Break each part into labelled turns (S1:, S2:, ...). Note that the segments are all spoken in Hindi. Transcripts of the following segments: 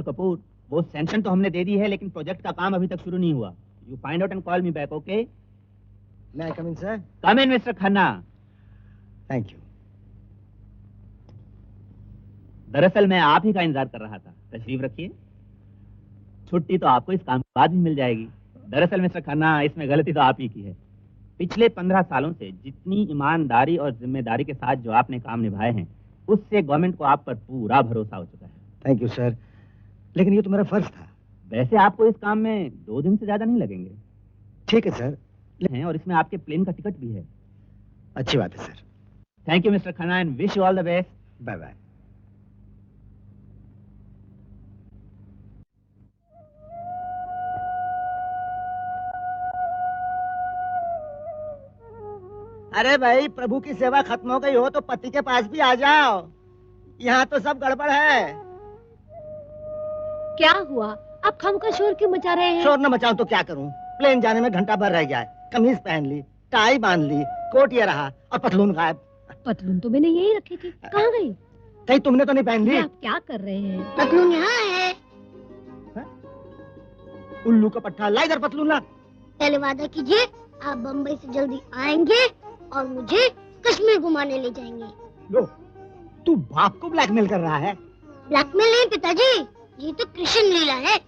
S1: कपूर, वो सैंक्शन तो हमने दे दी है, लेकिन प्रोजेक्ट का काम अभी तक शुरू नहीं हुआ। You find out and call me back, okay?
S2: May I come in, sir?
S1: Come in mister Khanna.
S2: Thank you.
S1: दरअसल मैं आप ही का इंतजार कर रहा था। तशरीफ रखिए। छुट्टी तो आपको इस काम के बाद भी मिल जाएगी। दरअसल मिस्टर खन्ना, इसमें गलती तो आप ही की है। पिछले 15 सालों से जितनी ईमानदारी और जिम्मेदारी के साथ जो आपने काम निभाए हैं, उससे गवर्नमेंट को आप पर पूरा भरोसा हो चुका है।
S2: थैंक यू सर, लेकिन ये तो मेरा फर्ज था।
S1: वैसे आपको इस काम में 2 दिन से ज्यादा नहीं लगेंगे।
S2: ठीक है सर।
S1: हैं और इसमें आपके प्लेन का टिकट भी है।
S2: अच्छी बात है sir.
S1: Thank you mister Khanna and wish you all the best.
S2: Bye bye. अरे भाई, प्रभु की सेवा खत्म हो गई हो तो पति के पास भी आ जाओ। यहाँ तो सब गड़बड़ है।
S3: क्या हुआ? आप खामखा शोर क्यों मचा रहे हैं?
S2: शोर न मचाऊं तो क्या करूं? प्लेन जाने में घंटा भर रह गया है। कमीज पहन ली, टाई बांध ली, कोट ये रहा और पतलून गायब।
S3: पतलून तो मैंने यही रखी थी, कहाँ गई?
S2: कहीं तुमने तो नहीं पहन ली?
S3: आप क्या कर रहे हैं?
S4: पतलून यहाँ है।
S2: उल्लू का पट्टा, ला इधर पतलून ला।
S4: पहले वादा कीजिए आप बम्बई से जल्दी आएंगे और मुझे कश्मीर घुमाने ले जाएंगे।
S2: लो, तू बाप को ब्लैकमेल कर रहा है?
S4: ब्लैकमेल नहीं पिताजी, ये तो कृष्ण लीला है।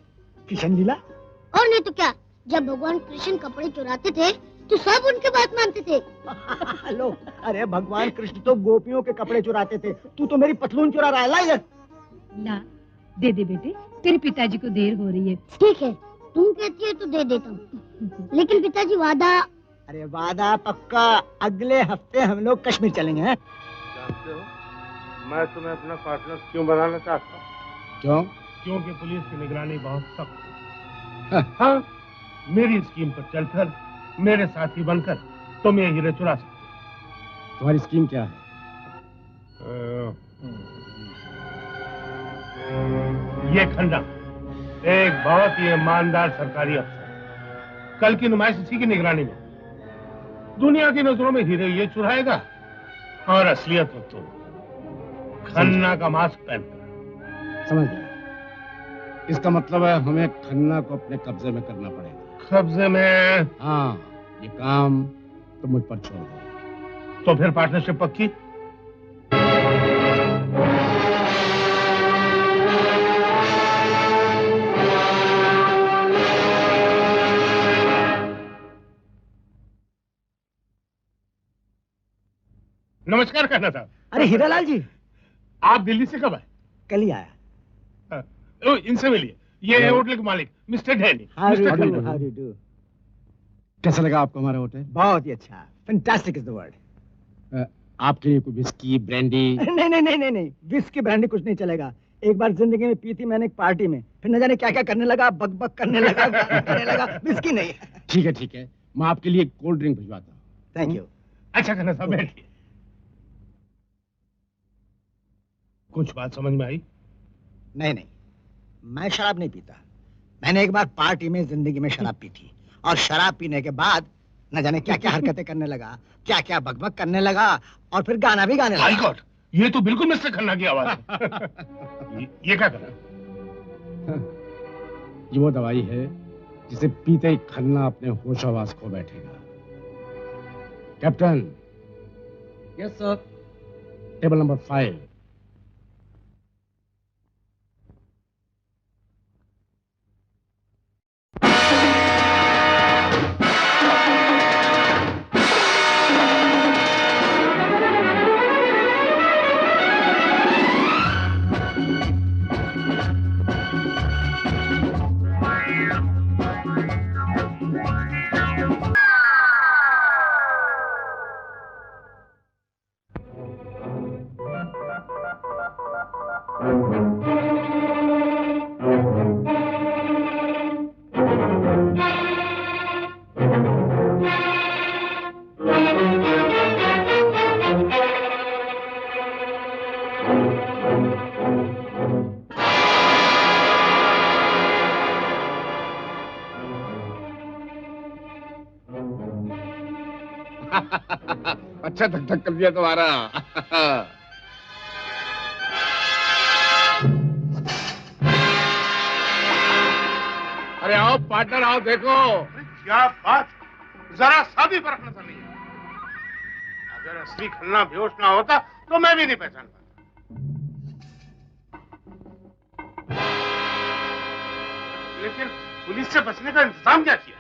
S2: कृष्ण लीला?
S4: और नहीं तो क्या, जब भगवान कृष्ण कपड़े चुराते थे तो सब उनके बात मानते थे।
S2: लो, अरे भगवान कृष्ण तो गोपियों के कपड़े चुराते थे, तू तो मेरी पतलून चुरा रहा है। ला इधर।
S3: ला, दे दे बेटे, तेरे पिताजी को देर हो रही है।
S4: ठीक है, तुम कहती है तो दे देता हूँ, लेकिन पिताजी वादा।
S2: अरे वादा पक्का, अगले हफ्ते हम लोग कश्मीर चलेंगे। हैं?
S5: जानते हो, मैं तुम्हें अपना पार्टनर क्यों बनाना चाहता हूँ?
S2: क्यों?
S5: क्योंकि पुलिस की निगरानी बहुत सख्त है। हाँ, मेरी स्कीम पर चलकर मेरे साथी बनकर तुम ये हीरे चुरा सकते हो।
S2: तुम्हारी स्कीम क्या है?
S5: ये खंडा एक बहुत ही ईमानदार सरकारी अफसर, कल की नुमाइश इसी की निगरानी में। दुनिया की नजरों में हीरे ये चुराएगा और असलियत में तुम खन्ना का मास्क पहनकर।
S6: समझ गया। इसका मतलब है हमें खन्ना को अपने कब्जे में करना पड़ेगा।
S5: कब्जे में?
S6: हाँ, ये काम तो मुझ पर छोड़ दो।
S5: तो फिर पार्टनरशिप पक्की? नमस्कार खन्ना साहब।
S2: अरे हीरालाल जी,
S5: आप दिल्ली से कब आए?
S2: कल ही आया।
S5: इनसे मिलिए, ये है होटल के मालिक mister Danny.
S2: How do you
S5: mister
S2: do?
S5: Danny.
S2: How do you do?
S6: कैसा लगा आपको हमारा होटल?
S2: बहुत ही अच्छा, फैंटास्टिक इज द वर्ड।
S6: आपके लिए कोई विस्की, ब्रांडी?
S2: नहीं नहीं नहीं नहीं नहीं, विस्की ब्रांडी कुछ नहीं चलेगा। एक बार जिंदगी में पी थी मैंने एक पार्टी में, फिर न जाने क्या क्या करने लगा, बक बक करने लगा, करने लगा। विस्की नहीं।
S6: ठीक है, मैं आपके लिए कोल्ड ड्रिंक भिजवाता हूँ।
S2: Thank you.
S5: अच्छा खन्ना साहब बैठिए। कुछ बात समझ में आई?
S2: नहीं नहीं, मैं शराब नहीं पीता। मैंने एक बार पार्टी में जिंदगी में शराब पी थी, और शराब पीने के बाद न जाने क्या क्या हरकतें करने लगा, क्या क्या बकबक करने लगा, और फिर गाना भी गाने
S5: माय
S2: लगा।
S5: गॉड, ये तो बिल्कुल मिस्टर खन्ना की आवाज है। ये क्या कर रहा है?
S6: ये वो दवाई है जिसे पीते ही खन्ना अपने होश आवाज खो बैठेगा। Captain.
S2: Yes sir.
S6: Table number 5।
S7: अच्छा धक धक कर दिया तुम्हारा। अरे आओ पार्टनर, आओ देखो।
S5: क्या बात, जरा सा भी फर्क नजर नहीं है। अगर असली खन्ना बेहोश ना होता तो मैं भी नहीं पहचान पाता। लेकिन पुलिस से बचने का इंतजाम क्या किया?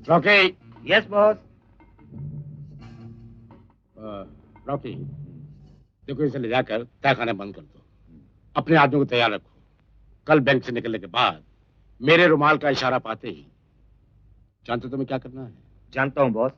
S6: रॉकी।
S1: Yes boss.
S6: रॉकी, देखो इसे ले जाकर तहखाने बंद कर दो। अपने आदमियों को तैयार रखो। कल बैंक से निकलने के बाद मेरे रुमाल का इशारा पाते ही, जानते हो तुम्हें क्या करना है?
S1: जानता हूँ बॉस।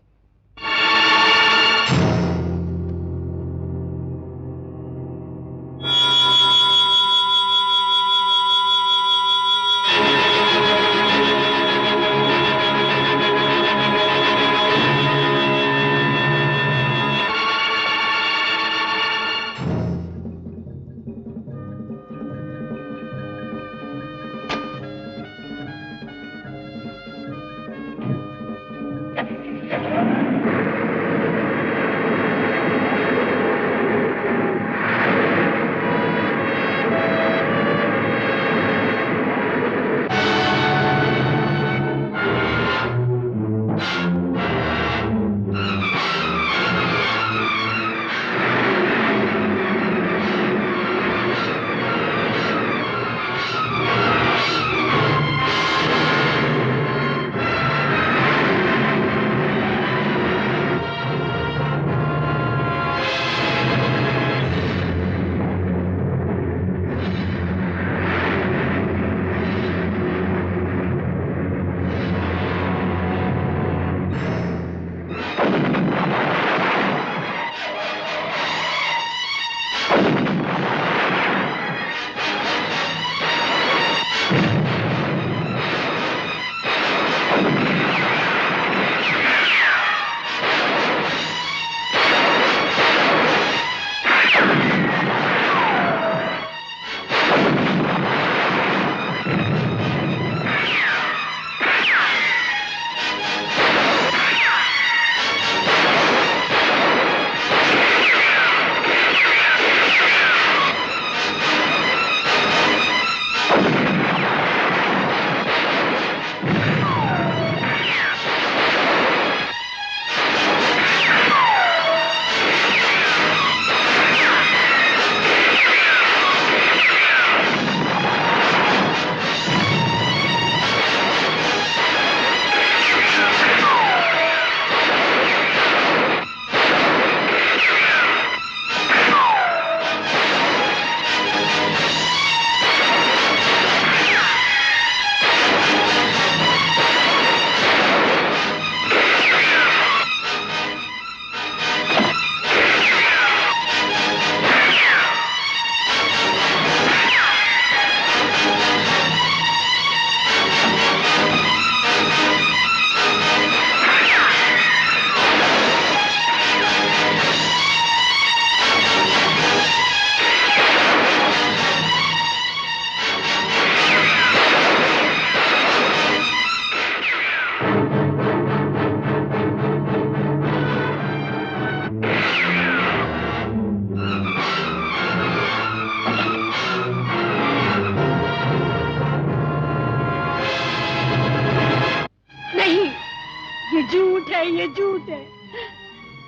S3: ये झूठ है, ये झूठ है।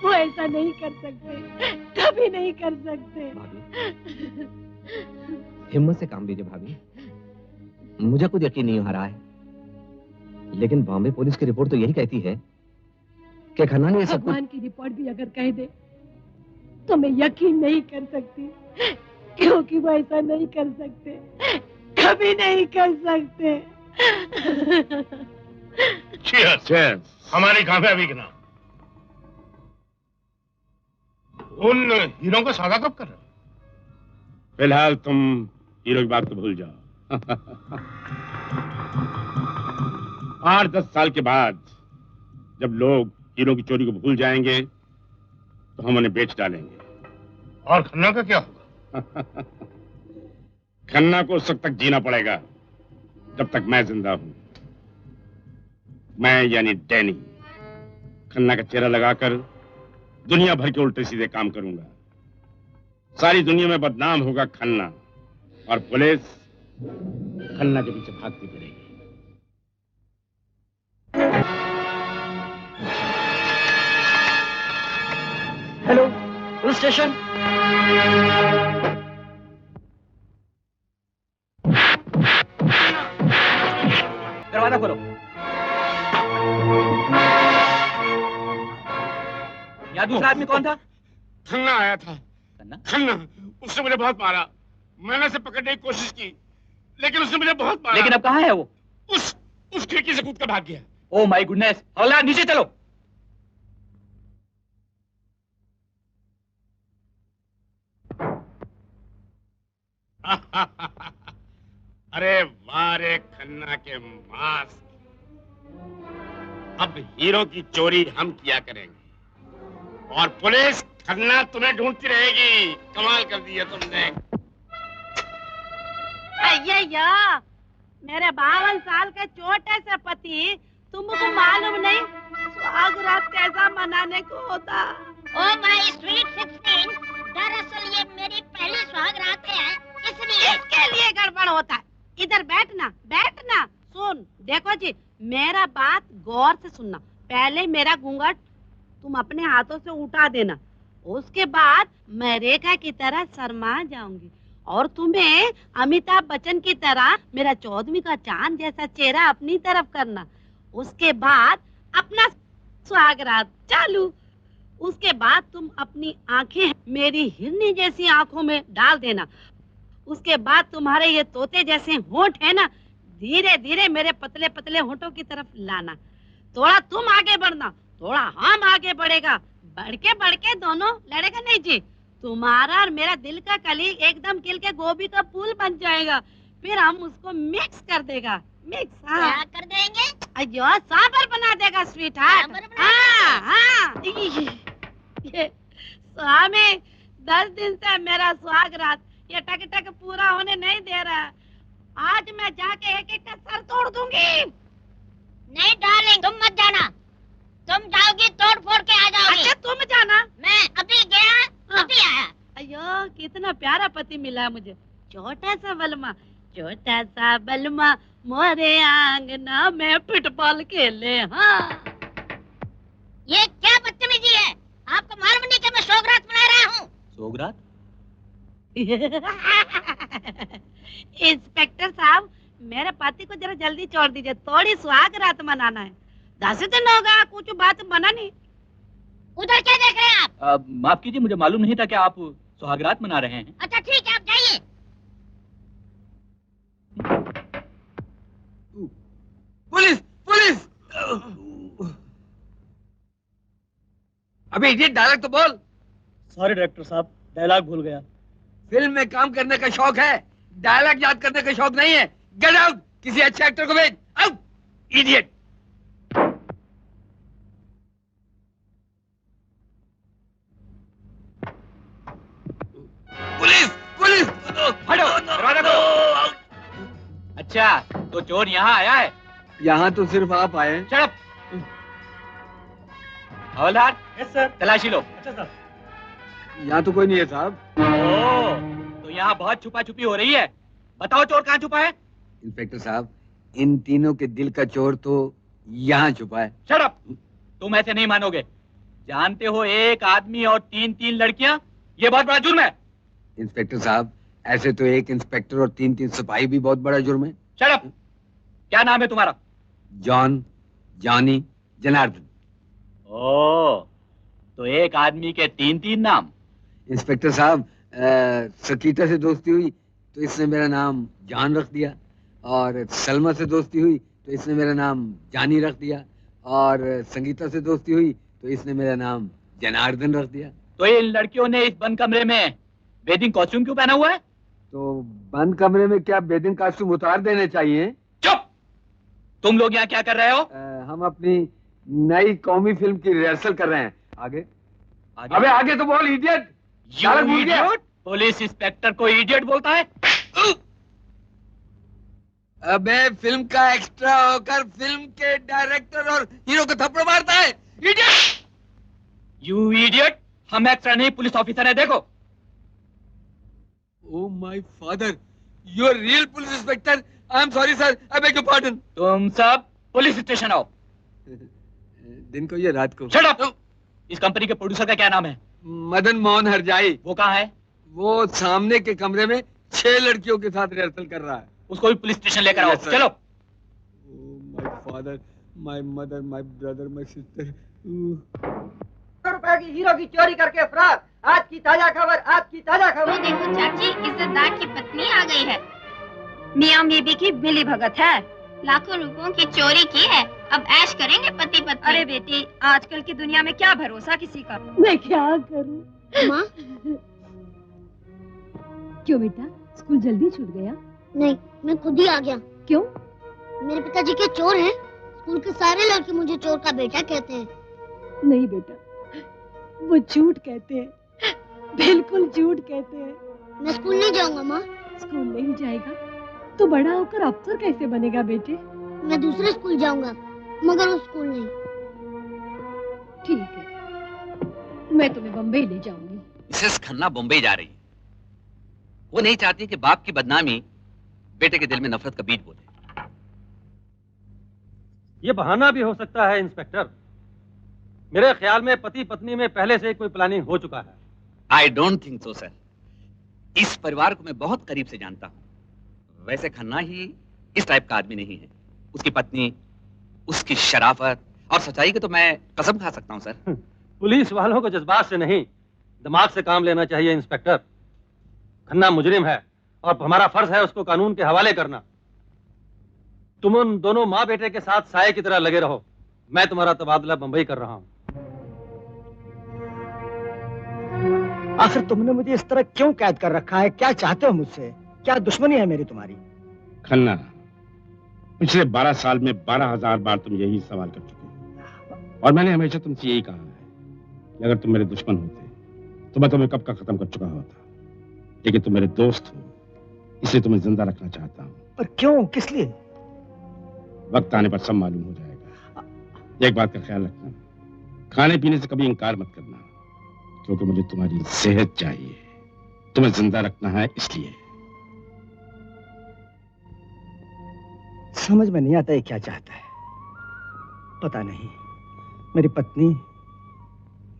S3: वो ऐसा नहीं कर सकते, कभी नहीं कर सकते।
S8: भाभी, हिम्मत से काम लीजिए भाभी। मुझे कुछ यकीन नहीं हो रहा है, लेकिन बॉम्बे पुलिस की रिपोर्ट तो यही कहती है कि खन्ना ने ये सब कुछ।
S3: भगवान की रिपोर्ट भी अगर कह दे तो मैं यकीन नहीं कर सकती, क्योंकि वो ऐसा नहीं कर सकते, कभी नहीं कर सकते।
S5: Cheers. हमारी कामयाबी के नाम। उन हीरो का सौदा कब कर रहे हो?
S6: फिलहाल तुम हीरो की बात तो भूल जाओ। 8-10 साल के बाद जब लोग हीरो की चोरी को भूल जाएंगे तो हम उन्हें बेच डालेंगे।
S5: और खन्ना का क्या होगा?
S6: खन्ना को उस वक्त तक जीना पड़ेगा जब तक मैं जिंदा हूं। मैं यानी डैनी खन्ना का चेहरा लगाकर दुनिया भर के उल्टे सीधे काम करूंगा। सारी दुनिया में बदनाम होगा खन्ना, और पुलिस खन्ना के पीछे भागती फिरेगी।
S2: Hello, police station.
S1: दरवाजा खोलो। यहाँ दूसरा आदमी कौन था?
S6: खन्ना आया था। खन्ना, उसने मुझे बहुत मारा। मैंने उसे पकड़ने की कोशिश की, लेकिन उसने मुझे बहुत मारा।
S1: लेकिन अब कहाँ है वो?
S6: उस खिड़की से कूद कर भाग गया।
S1: Oh my goodness! हवलदार नीचे चलो।
S6: अरे वाह रे खन्ना के मास्क। अब हीरो की चोरी हम किया करेंगे और पुलिस खन्ना तुम्हें ढूंढती रहेगी। कमाल कर दिया तुमने।
S3: अय्या, मेरे 52 साल के छोटे से पति, तुमको मालूम नहीं सुहागरात कैसा मनाने को होता?
S4: ओ माय स्वीट 16, दरअसल ये मेरी पहली सुहागरात है, इसलिए
S3: इसके लिए गड़बड़ होता है। इधर बैठना, बैठना। सुन, देखो जी, मेरा बात गौर से सुनना। पहले मेरा घूंघट तुम अपने हाथों से उठा देना, उसके बाद मैं रेखा की तरह शर्मा जाऊंगी और तुम्हें अमिताभ बच्चन की तरह मेरा 14वीं का चांद जैसा चेहरा अपनी तरफ करना। उसके बाद अपना सुहागरात चालू। उसके बाद तुम अपनी आंखें मेरी हिरनी जैसी आंखों में डाल देना। उसके बाद तुम्हारे ये तोते जैसे होंठ है ना, धीरे धीरे मेरे पतले पतले होंठों की तरफ लाना। थोड़ा तुम आगे बढ़ना, थोड़ा हम आगे बढ़ेगा। बढ़ के दोनों लड़ेगा नहीं जी। तुम्हारा और मेरा दिल का कली एकदम खिल के गोभी का फूल बन जाएगा। फिर हम उसको मिक्स कर देगा। मिक्स। हाँ।
S4: क्या कर देंगे?
S3: अयो, सांबर बना देगा स्वीट हार्ट। हाँ हाँ। ये स्वामी 10 दिन से मेरा सुहागरात ये टक टक पूरा होने नहीं दे रहा। आज मैं जाके एक एक का सर तोड़ दूंगी।
S4: नहीं डार्लिंग, तुम मत जाना। तुम जाओगी तोड़ फोड़ के आ जाओगी।
S3: अच्छा तुम जाना।
S4: मैं अभी गया, अभी आया।
S3: अयो, कितना प्यारा पति मिला मुझे। छोटा सा बलमा, छोटा सा बलमा मोरे आंगना में फुटबॉल खेले। हाँ,
S4: ये क्या बदतमीजी है? आपको मालूम नहीं कि मैं सोगरात मना रहा हूँ?
S1: सोगरात?
S3: इंस्पेक्टर साहब, मेरे पति को जरा जल्दी छोड़ दीजिए, थोड़ी सुहागरात मनाना है। 10 दिन होगा, कुछ बात बना नहीं।
S4: उधर क्या देख रहे हैं आप?
S1: माफ कीजिए, मुझे मालूम नहीं था कि आप सुहागरात मना रहे हैं।
S4: अच्छा ठीक है, आप जाइए।
S7: Police police! अबे इडियट, डायलॉग तो बोल।
S9: सॉरी डायरेक्टर साहब, डायलॉग भूल गया।
S7: फिल्म में काम करने का शौक है, डायलॉग याद करने का शौक नहीं है। गेट आउट, किसी अच्छे एक्टर को भेज। Out, idiot. Police police!
S1: हटो, दरवाजा खोलो। अच्छा, तो चोर यहाँ आया है?
S7: यहाँ तो सिर्फ आप आए।
S1: Shut up. हवलदार,
S9: यस सर।
S1: तलाशी लो।
S9: अच्छा सर।
S7: यहाँ तो कोई नहीं है साहब।
S1: ओह, तो यहाँ बहुत छुपा छुपी हो रही है। बताओ चोर कहाँ छुपा है?
S7: इंस्पेक्टर साहब, इन तीनों के दिल का चोर तो यहाँ छुपा है।
S1: Shut up.
S10: तुम ऐसे नहीं मानोगे। जानते हो, एक आदमी और 3-3 लड़कियां, ये बहुत बड़ा जुर्म है।
S7: इंस्पेक्टर साहब, ऐसे तो एक इंस्पेक्टर और 3-3 सिपाही भी बहुत बड़ा जुर्म है।
S10: Shut up. क्या नाम है तुम्हारा?
S7: John, Johnny, Janardan.
S10: ओ, तो एक आदमी के 3-3 नाम।
S7: इंस्पेक्टर साहब, सकीता से दोस्ती हुई तो इसने मेरा नाम जान रख दिया, और सलमा से दोस्ती हुई तो इसने मेरा नाम जानी रख दिया, और संगीता से दोस्ती हुई तो इसने मेरा नाम जनार्दन रख दिया।
S10: तो इन लड़कियों ने इस बंद कमरे में वेडिंग कॉस्ट्यूम क्यों पहना हुआ है?
S7: तो बंद कमरे में क्या बेदिन कॉस्ट्यूम उतार देने चाहिए?
S10: चुप! तुम लोग यहाँ क्या कर रहे हो?
S7: हम अपनी नई कौमी फिल्म की रिहर्सल कर रहे हैं। आगे? अबे आगे तो बोल, इडियट!
S10: पुलिस इंस्पेक्टर को इडियट बोलता है?
S7: अबे फिल्म का एक्स्ट्रा होकर फिल्म के डायरेक्टर और हीरो को थप्पड़ मारता है। इडियट!
S10: You idiot! हम एक्स्ट्रा नहीं, पुलिस ऑफिसर है, देखो।
S7: Oh my father, you are real police inspector. I am sorry sir, I beg your pardon.
S10: तुम सब पुलिस स्टेशन आओ।
S7: दिन को या रात को?
S10: Shut up! इस कंपनी के प्रोड्यूसर का क्या नाम है?
S7: मदन मोहन हरजाई।
S10: वो कहाँ है?
S7: वो सामने के कमरे में 6 लड़कियों के साथ रिहर्सल कर रहा है।
S10: उसको भी पुलिस स्टेशन लेकर आओ।
S7: Yes, sir.
S10: चलो।
S7: Oh my father, my mother, my brother, my sister.
S11: रुपए की हीरो की चोरी करके फरार। आज की ताजा खबर, आज की ताजा खबर।
S12: वो देखो चाची, इज्जतदार की पत्नी आ गई है। मियाँ बीबी की मिली भगत है। लाखों रुपयों की चोरी की है, अब ऐश करेंगे पति पत्नी।
S13: अरे बेटी, आजकल की दुनिया में क्या भरोसा किसी का।
S3: मैं क्या करूं?
S4: माँ,
S3: क्यों बेटा, स्कूल जल्दी छूट गया?
S4: नहीं, मैं खुद ही आ गया।
S3: क्यों?
S4: मेरे पिताजी के चोर हैं। स्कूल के सारे लड़के मुझे चोर का बेटा कहते हैं।
S3: नहीं बेटा, वो झूठ कहते हैं, बिल्कुल झूठ कहते हैं।
S4: मैं स्कूल नहीं जाऊंगा माँ।
S3: स्कूल नहीं जाएगा तो बड़ा होकर अफसर कैसे बनेगा बेटे?
S4: मैं दूसरे स्कूल जाऊंगा, मगर उस स्कूल नहीं।
S3: ठीक है, मैं तुम्हें बम्बई ले जाऊंगी।
S8: मिसेस खन्ना बम्बई जा रही है। वो नहीं चाहती कि बाप की बदनामी बेटे के दिल में नफरत का बीज बोले।
S9: ये बहाना भी हो सकता है इंस्पेक्टर। मेरे ख्याल में पति पत्नी में पहले से कोई प्लानिंग हो चुका है।
S8: I don't think so sir. इस परिवार को मैं बहुत करीब से जानता हूँ। वैसे खन्ना ही इस टाइप का आदमी नहीं है। उसकी पत्नी, उसकी शराफत और सच्चाई की तो मैं कसम खा सकता हूँ सर।
S9: पुलिस वालों को जज्बात से नहीं, दिमाग से काम लेना चाहिए इंस्पेक्टर। खन्ना मुजरिम है और हमारा फर्ज है उसको कानून के हवाले करना। तुम उन दोनों माँ बेटे के साथ साये की तरह लगे रहो। मैं तुम्हारा तबादला बंबई कर रहा हूँ।
S2: आखिर तुमने मुझे इस तरह क्यों कैद कर रखा है? क्या चाहते हो मुझसे? क्या दुश्मनी है मेरी तुम्हारी?
S6: खन्ना, पिछले 12 साल में 12,000 बार तुम यही सवाल कर चुके हो, और मैंने हमेशा तुमसे यही कहा है कि अगर तुम मेरे दुश्मन होते तो मैं तुम्हें कब का खत्म कर चुका होता। लेकिन तुम मेरे दोस्त हो, इसलिए तुम्हें जिंदा रखना चाहता हूँ।
S2: पर क्यों, किस लिए?
S6: वक्त आने पर सब मालूम हो जाएगा। एक बात का ख्याल रखना, खाने पीने से कभी इंकार मत करना, क्योंकि मुझे तुम्हारी सेहत चाहिए। तुम्हें जिंदा रखना है इसलिए।
S2: समझ में नहीं आता ये क्या चाहता है। पता नहीं मेरी पत्नी,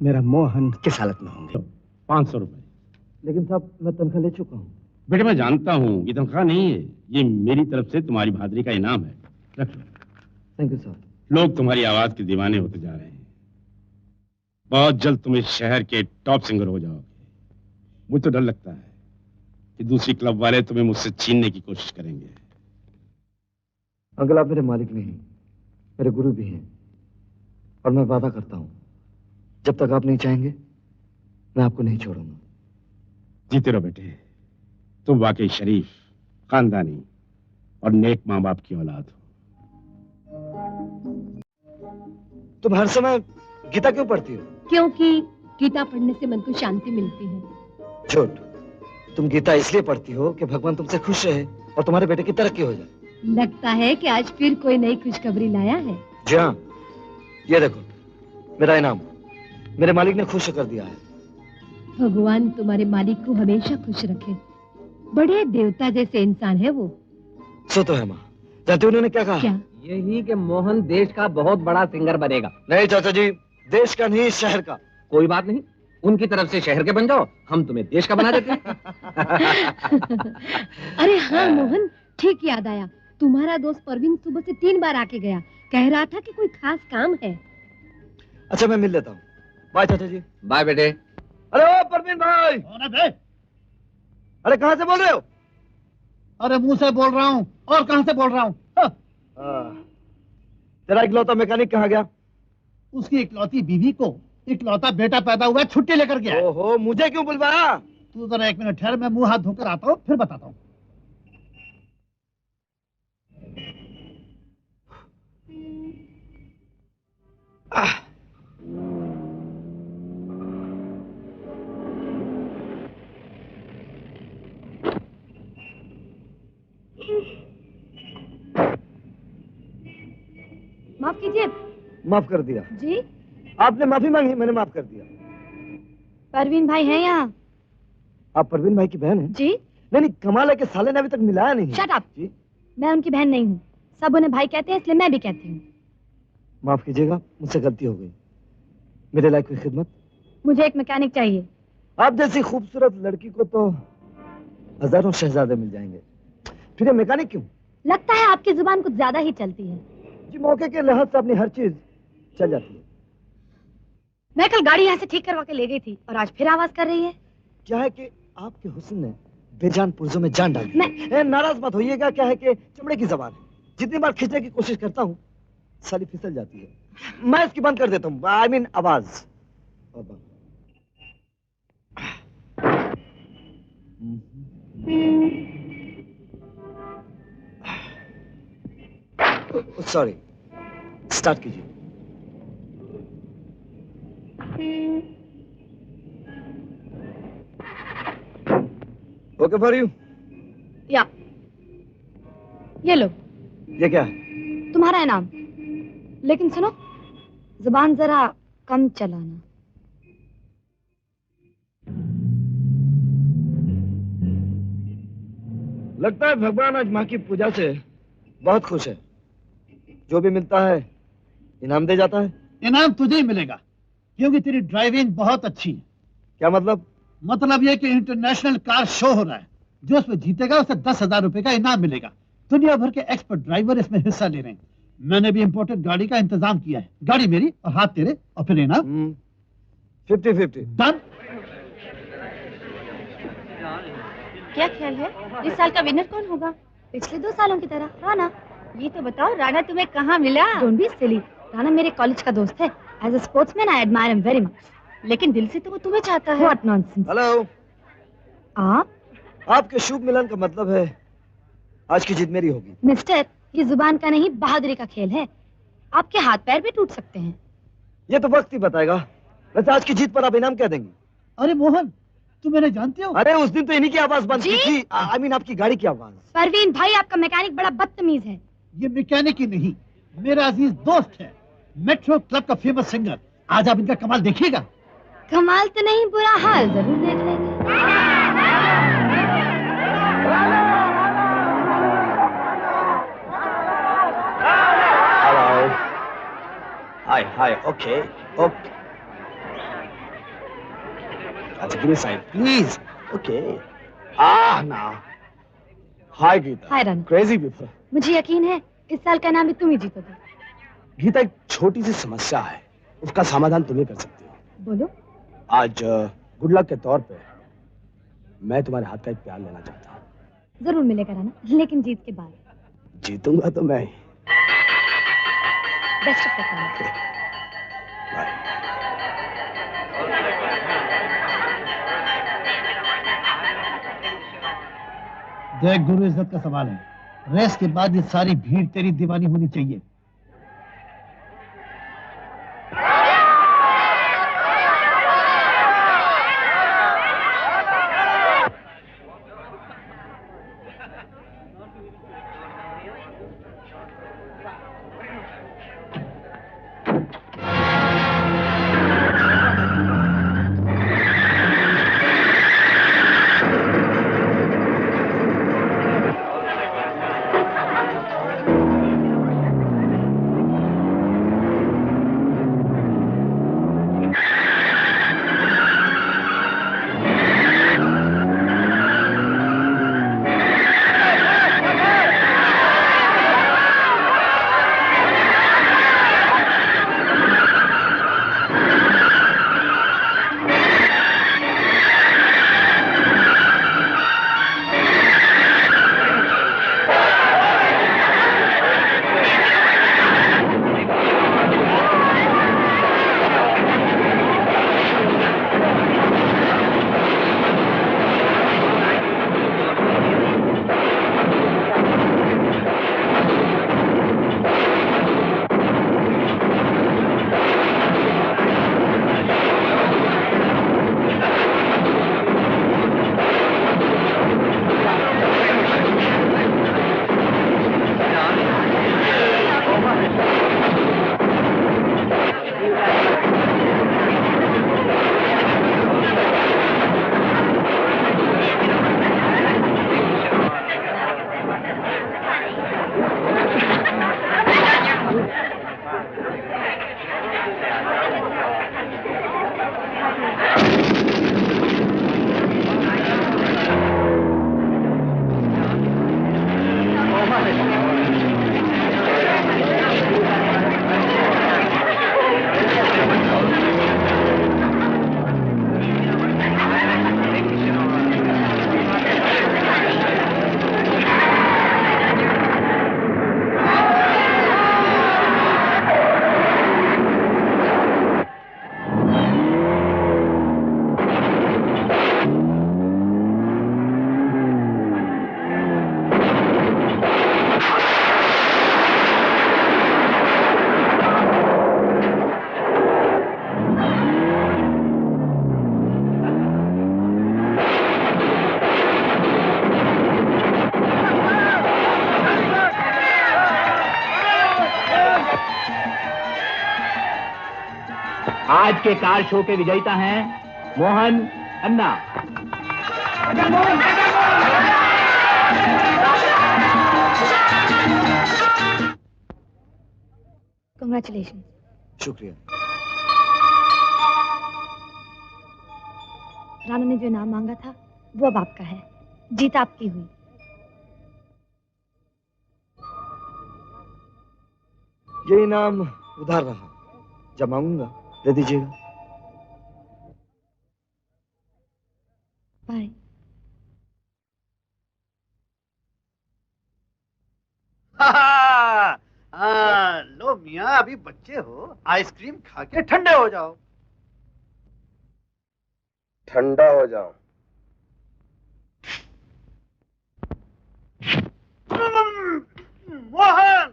S2: मेरा मोहन किस हालत में होंगे।
S6: 500 रुपए।
S2: लेकिन साहब, मैं तनख्वाह ले चुका हूँ।
S6: बेटा मैं जानता हूँ, ये तनख्वाह नहीं है, ये मेरी तरफ से तुम्हारी बहादुरी का इनाम है। रख लो।
S2: Thank you sir.
S6: लोग तुम्हारी आवाज के दीवाने होते जा रहे हैं। बहुत जल्द तुम इस शहर के टॉप सिंगर हो जाओगे। मुझे तो डर लगता है कि दूसरी क्लब वाले तुम्हें मुझसे छीनने की कोशिश करेंगे।
S14: अंकल, आप मेरे मालिक नहीं, मेरे गुरु भी हैं, और मैं वादा करता हूं जब तक आप नहीं चाहेंगे मैं आपको नहीं छोड़ूंगा।
S6: जीते रहो बेटे, तुम वाकई शरीफ, खानदानी और नेक माँ बाप की औलाद हो।
S14: तुम हर समय गीता क्यों पढ़ती हो?
S3: क्योंकि गीता पढ़ने से मन को शांति मिलती है।
S14: झूठ। तुम गीता इसलिए पढ़ती हो कि भगवान तुमसे खुश रहे और तुम्हारे बेटे की तरक्की हो जाए।
S3: लगता है कि आज फिर कोई नई खुशखबरी लाया है।
S14: जी हाँ, ये देखो मेरा इनाम। मेरे मालिक ने खुश कर दिया है।
S3: भगवान तुम्हारे मालिक को हमेशा खुश रखे। बड़े देवता जैसे इंसान है वो।
S14: सो तो है माँ। जानते हो उन्होंने क्या कहा?
S3: क्या?
S8: यही कि मोहन देश का बहुत बड़ा सिंगर बनेगा।
S14: नहीं चाचा जी, देश का नहीं, शहर का।
S8: कोई बात नहीं, उनकी तरफ से शहर के बन जाओ, हम तुम्हें देश का बना देते हैं।
S15: अरे हाँ मोहन, ठीक याद आया, तुम्हारा दोस्त परवीन सुबह से 3 बार आके गया, कह रहा था कि कोई खास काम है।
S14: अच्छा मैं मिल लेता हूँ। बाय चाचा जी।
S8: बाय बेटे।
S14: अरे ओ परवीन भाई। अरे कहाँ से बोल रहे हो?
S16: अरे मुंह से बोल रहा हूँ, और कहाँ से बोल रहा हूँ?
S14: तेरा इकलौता मैकेनिक कहाँ गया?
S16: उसकी इकलौती बीवी को इकलौता बेटा पैदा हुआ, छुट्टी लेकर गया।
S14: ओहो, मुझे क्यों बुलवाया?
S16: तू जरा 1 मिनट ठहर, मैं मुंह हाथ धोकर आता हूँ, फिर बताता हूँ।
S15: माफ कीजिए।
S14: माफ कर दिया
S15: जी?
S14: आपने माफी मांगी, मैंने माफ कर दिया।
S15: परवीन भाई हैं यहाँ?
S14: आप परवीन भाई की बहन हैं?
S15: जी।
S14: नहीं, कमाल है कि साले ने अभी तक मिलाया नहीं।
S15: Shut up.
S14: जी?
S15: मैं उनकी बहन नहीं हूँ, सब उन्हें भाई कहते हैं, इसलिए मैं भी कहती हूँ।
S14: माफ कीजिएगा, मुझसे गलती हो गई। मेरे लायक कोई खिदमत?
S15: मुझे एक मैकेनिक चाहिए।
S14: आप जैसी खूबसूरत लड़की को तो हजारों शहजादे मिल जाएंगे, फिर ये मैकेनिक क्यों?
S15: लगता है आपकी जुबान कुछ ज्यादा ही चलती है।
S14: जी, मौके के लिहाज से अपनी हर चीज चल जाती है।
S15: मैं कल गाड़ी यहाँ से ठीक करवा के ले गई थी और आज फिर आवाज कर रही है।
S14: क्या है कि आपके हुस्न ने बेजान पुर्जों में जान डाली। नाराज मत होइएगा, क्या है कि चमड़े की जबान है, जितनी बार खींचने की कोशिश करता हूँ साली फिसल जाती है। मैं इसकी बंद कर देता हूँ, आई मीन आवाज। सॉरी, स्टार्ट कीजिए। Okay for you.
S15: या ये लो।
S14: ये क्या है?
S15: तुम्हारा इनाम। लेकिन सुनो, जुबान जरा कम चलाना।
S14: लगता है भगवान आज माँ की पूजा से बहुत खुश है। जो भी मिलता है इनाम दे जाता है।
S16: इनाम तुझे ही मिलेगा, क्योंकि तेरी ड्राइविंग बहुत अच्छी है।
S14: क्या मतलब?
S16: मतलब ये कि इंटरनेशनल कार शो हो रहा है, जो उसमें जीतेगा उसे 10,000 रुपए का इनाम मिलेगा। दुनिया भर के एक्सपर्ट ड्राइवर इसमें हिस्सा ले रहे हैं। मैंने भी इंपोर्टेड गाड़ी का इंतजाम किया है। गाड़ी मेरी और हाथ तेरे, और फिर इनाम
S14: 50-50।
S16: डन।
S15: क्या ख्याल है, इस साल का विनर कौन होगा? पिछले 2 सालों की तरह। राना। ये तो बताओ, राना तुम्हें कहाँ मिला? Don't be silly. राना मेरे कॉलेज का दोस्त है। As a sportsman I admire him very much. लेकिन दिल से तो वो तुम्हें चाहता है। What nonsense.
S14: हेलो।
S15: आप?
S14: आपके शुभ मिलन का मतलब है आज की जीत मेरी होगी।
S15: मिस्टर, ये जुबान का नहीं बहादुरी का खेल है। आपके हाथ पैर भी टूट सकते हैं।
S14: ये तो वक्त ही बताएगा। वैसे आज की जीत पर आप इनाम क्या देंगे?
S16: अरे मोहन, तुम मैंने जानते हो?
S14: अरे उस दिन तो इन्हीं की आवाज बंद की थी। आई मीन आपकी गाड़ी की आवाज।
S15: परवीन भाई, आपका मैकेनिक बड़ा बदतमीज है।
S16: ये मैकेनिक ही नहीं, मेरा अजीज दोस्त है, मेट्रो क्लब का फेमस सिंगर। आज आप इनका कमाल देखिएगा।
S15: कमाल तो नहीं, बुरा हाल जरूर देख लेंगे।
S14: हेलो। Hi, okay. अच्छा, give me sign please. Okay. ना। Hi Geeta.
S15: Hi Rana.
S14: Crazy before.
S15: मुझे यकीन है इस साल का इनाम भी तुम ही जीतोगे।
S6: गीता, एक छोटी सी समस्या है, उसका समाधान तुम ही कर सकती हो।
S15: बोलो।
S6: आज गुड लक के तौर पे मैं तुम्हारे हाथ का एक प्यार लेना चाहता हूँ।
S15: जरूर मिलेगा राना, लेकिन जीत के बाद।
S6: जीतूंगा तो मैं ही।
S15: Best of luck.
S16: देख गुरु, इज्जत का सवाल है। रेस के बाद ये सारी भीड़ तेरी दीवानी होनी चाहिए।
S1: आज के कार शो के विजेता हैं मोहन खन्ना।
S15: Congratulations.
S14: शुक्रिया।
S15: राणा ने जो इनाम मांगा था वो अब आपका है। जीत आपकी हुई।
S14: ये इनाम उधार रहा, जब मांगूंगा दे दीजिएगा।
S15: बाय।
S17: लो मियाँ, अभी बच्चे हो, आइसक्रीम खा के ठंडे हो जाओ।
S18: ठंडा हो जाओ।
S17: मोहन!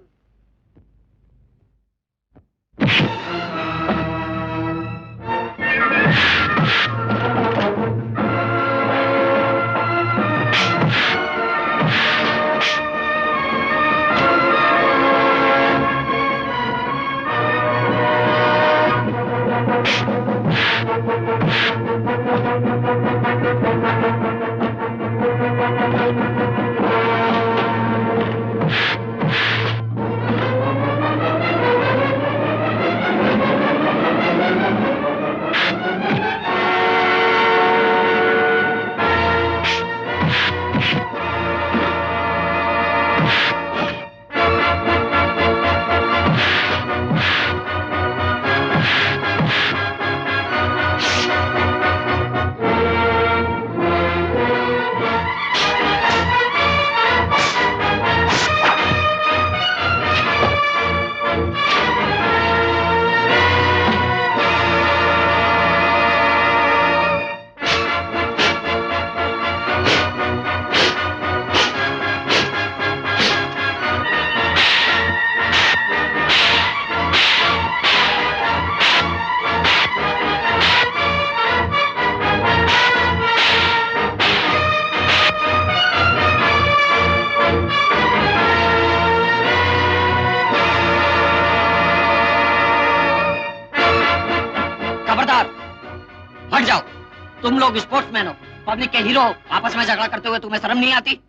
S19: तुम लोग स्पोर्ट्समैन हो, पब्लिक के हीरो हो, आपस में झगड़ा करते हुए तुम्हें शर्म नहीं आती?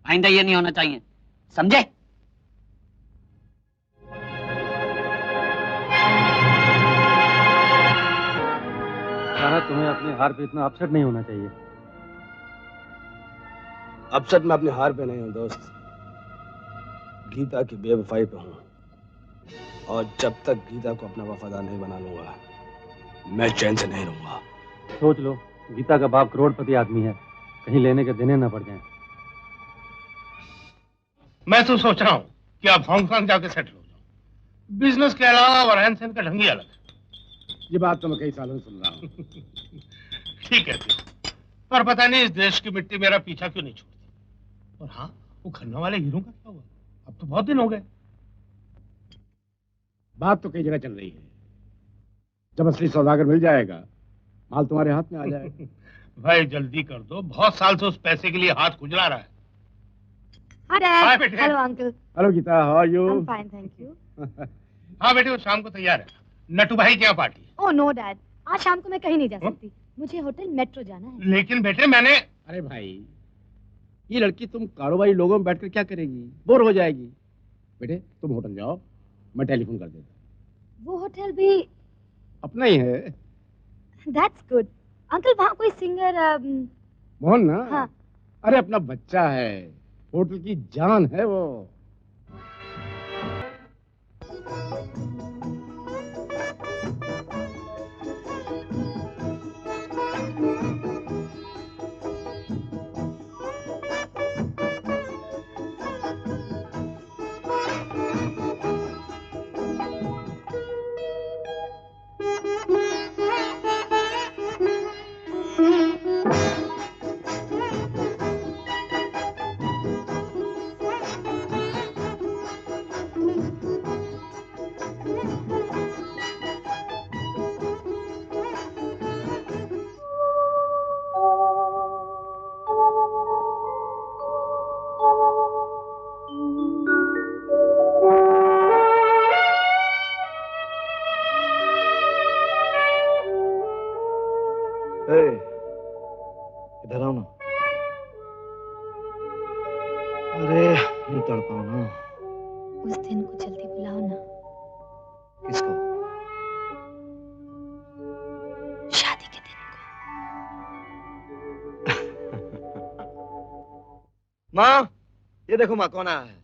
S19: आइंदा ये नहीं होना चाहिए, समझे?
S9: तुम्हें अपनी हार पे इतना अपसेट नहीं होना चाहिए।
S18: अपसेट मैं अपनी हार पे नहीं हूं दोस्त, गीता की बेवफाई पे हूं। और जब तक गीता को अपना वफादार नहीं बना लूंगा मैं चैन से नहीं रहूंगा।
S9: सोच लो, गीता का बाप करोड़पति आदमी है, कहीं लेने के देने ना पड़ जाएं।
S5: मैं तो सोच रहा हूँ कि आप हांगकांग जाके सेटल हो जाओ। बिजनेस के अलावा और रहन सहन का ढंग ही अलग है।
S6: ये बात तो मैं कई सालों से सुन रहा हूँ।
S5: ठीक है, पर पता नहीं इस देश की मिट्टी मेरा पीछा क्यों नहीं छोड़ती। और हाँ, वो खन्ना वाले हीरो का क्या हुआ? अब तो बहुत दिन हो गए।
S6: बात तो कई जगह चल रही है, जब असली सौदागर मिल जाएगा माल तुम्हारे हाथ में आ जाएगा।
S5: भाई जल्दी कर दो, बहुत साल से उस पैसे के लिए हाथ खुजला रहा है।
S15: Hi Dad. Hello Uncle.
S6: Hello Geeta, how are you?
S15: I'm fine, thank you.
S5: हाँ बेटे, वो शाम को तैयार है। नटू भाई क्या पार्टी?
S15: Oh no Dad, आज शाम को मैं कहीं नहीं जा सकती। मुझे होटल मेट्रो जाना है।
S5: लेकिन बेटे मैंने...
S6: अरे भाई, ये लड़की तुम कारोबारी लोगों में बैठकर क्या करेगी? बोर हो जाएगी। बेटे तुम होटल जाओ, मैं टेलीफोन कर देता।
S15: वो होटल भी
S6: अपना ही है।
S15: That's good. अंकल वहाँ कोई सिंगर
S6: मोहन ना?
S15: हाँ।
S6: अरे अपना बच्चा है, होटल की जान है वो।
S14: इधर आओ ना। अरे नहीं तड़ पाओ ना।
S15: उस दिन को जल्दी बुलाओ ना।
S14: किसको?
S15: शादी के दिन
S14: को। माँ, ये देखो माँ कौन आया है।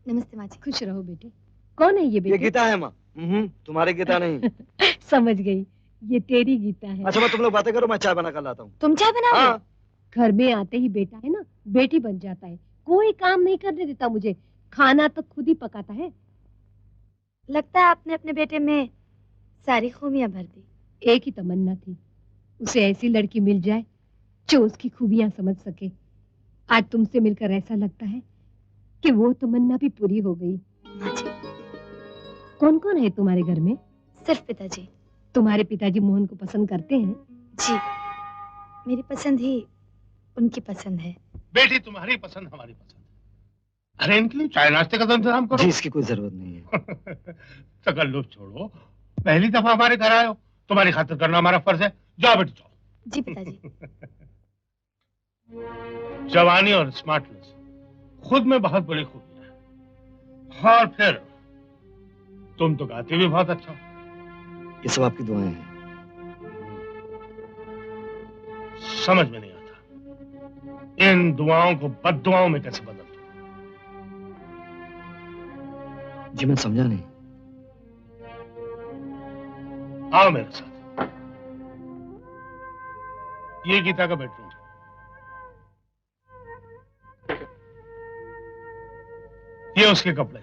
S15: नमस्ते माँ जी। खुश रहो बेटे। कौन है ये बेटे?
S14: ये गीता है माँ। तुम्हारी गीता नहीं।
S20: समझ गई, ये तेरी गीता है।
S14: अच्छा तुम लोग बातें करो, मैं चाय बना कर लाता हूँ।
S15: तुम चाय बनाओगे?
S14: हाँ।
S20: घर में आते ही बेटा है ना, बेटी बन जाता है। कोई काम नहीं करने देता मुझे, खाना तो खुद ही पकाता है।
S15: लगता है आपने अपने बेटे में सारी खूबियां भर दी।
S20: एक ही तमन्ना थी, उसे ऐसी लड़की मिल जाए जो उसकी खूबियां समझ सके। आज तुमसे मिलकर ऐसा लगता है कि वो तमन्ना भी पूरी हो गई।
S15: माँ जी,
S20: कौन कौन है तुम्हारे घर में?
S15: सिर्फ पिताजी।
S20: तुम्हारे पिताजी मोहन को पसंद करते हैं?
S15: जी, मेरी पसंद ही उनकी पसंद है।
S5: बेटी तुम्हारी पसंद हमारी पसंद। अरे इनके लिए चाय नाश्ते का तो इंतजाम करो।
S14: जी इसकी कोई जरूरत नहीं है।
S5: तकल्लुफ छोड़ो, पहली दफा हमारे घर आए हो, तुम्हारी खातिर करना हमारा फर्ज है। जाओ बेटी जाओ।
S15: जी पिताजी।
S5: जवानी और स्मार्टनेस खुद में बहुत बड़ी खूबी है। और फिर तुम तो गाती भी बहुत अच्छा हो।
S14: ये सब आपकी दुआएं हैं।
S5: समझ में नहीं आता इन दुआओं को बद्दुआओं में कैसे बदल दूं।
S14: जी मैं समझा नहीं।
S5: आओ मेरे साथ। ये गीता का बेडरूम है। ये उसके कपड़े,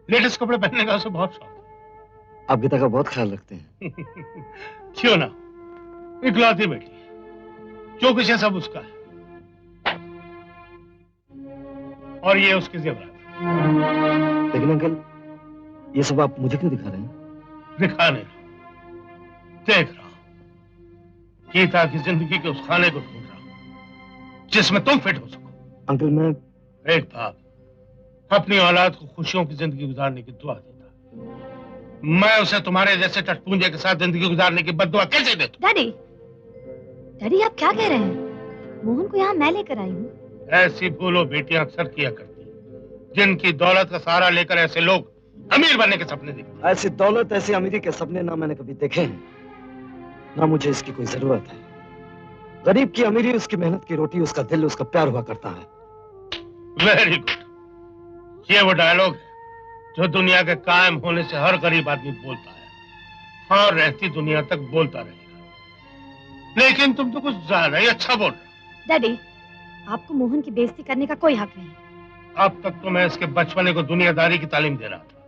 S5: लेटेस्ट कपड़े पहनने का उसे बहुत शौक है।
S14: आप गीता का बहुत ख्याल रखते हैं।
S5: क्यों ना, इकलौती बेटी, जो कुछ है सब उसका है। और ये उसके जेवरात।
S14: लेकिन अंकल, ये सब आप मुझे क्यों दिखा रहे हैं?
S5: दिखा नहीं, देख रहा हूं। गीता की जिंदगी के उस खाने को ढूंढ रहा हूं जिसमें तुम फिट हो सको।
S14: अंकल मैं
S5: एक बाप अपनी औलाद को खुशियों की जिंदगी गुजारने की दुआ देता, मैं उसे तुम्हारे जैसे टटपूंजे के साथ जिंदगी गुजारने की बद्दुआ कैसे देता?
S15: डैडी, डैडी आप क्या कह रहे हैं? मोहन को यहाँ मैं लेकर आई हूँ।
S5: ऐसी भूलो बेटियां अक्सर किया करती, जिनकी दौलत का सहारा लेकर ऐसे लोग अमीर बनने के सपने देखते।
S14: ऐसी दौलत, ऐसी अमीरी के सपने ना मैंने कभी देखे हैं, ना मुझे इसकी कोई जरूरत है। गरीब की अमीरी उसकी मेहनत की रोटी, उसका दिल, उसका प्यार हुआ करता है।
S5: Very good. ये वो डायलॉग है जो दुनिया के कायम होने से हर गरीब आदमी बोलता है और रहती दुनिया तक बोलता रहेगा। लेकिन तुम तो कुछ ज्यादा ही अच्छा बोल रहे हो।
S15: डैडी, आपको मोहन की बेइज्जती करने का कोई हक नहीं।
S5: अब तक तो मैं इसके बचपने को दुनियादारी की तालीम दे रहा था,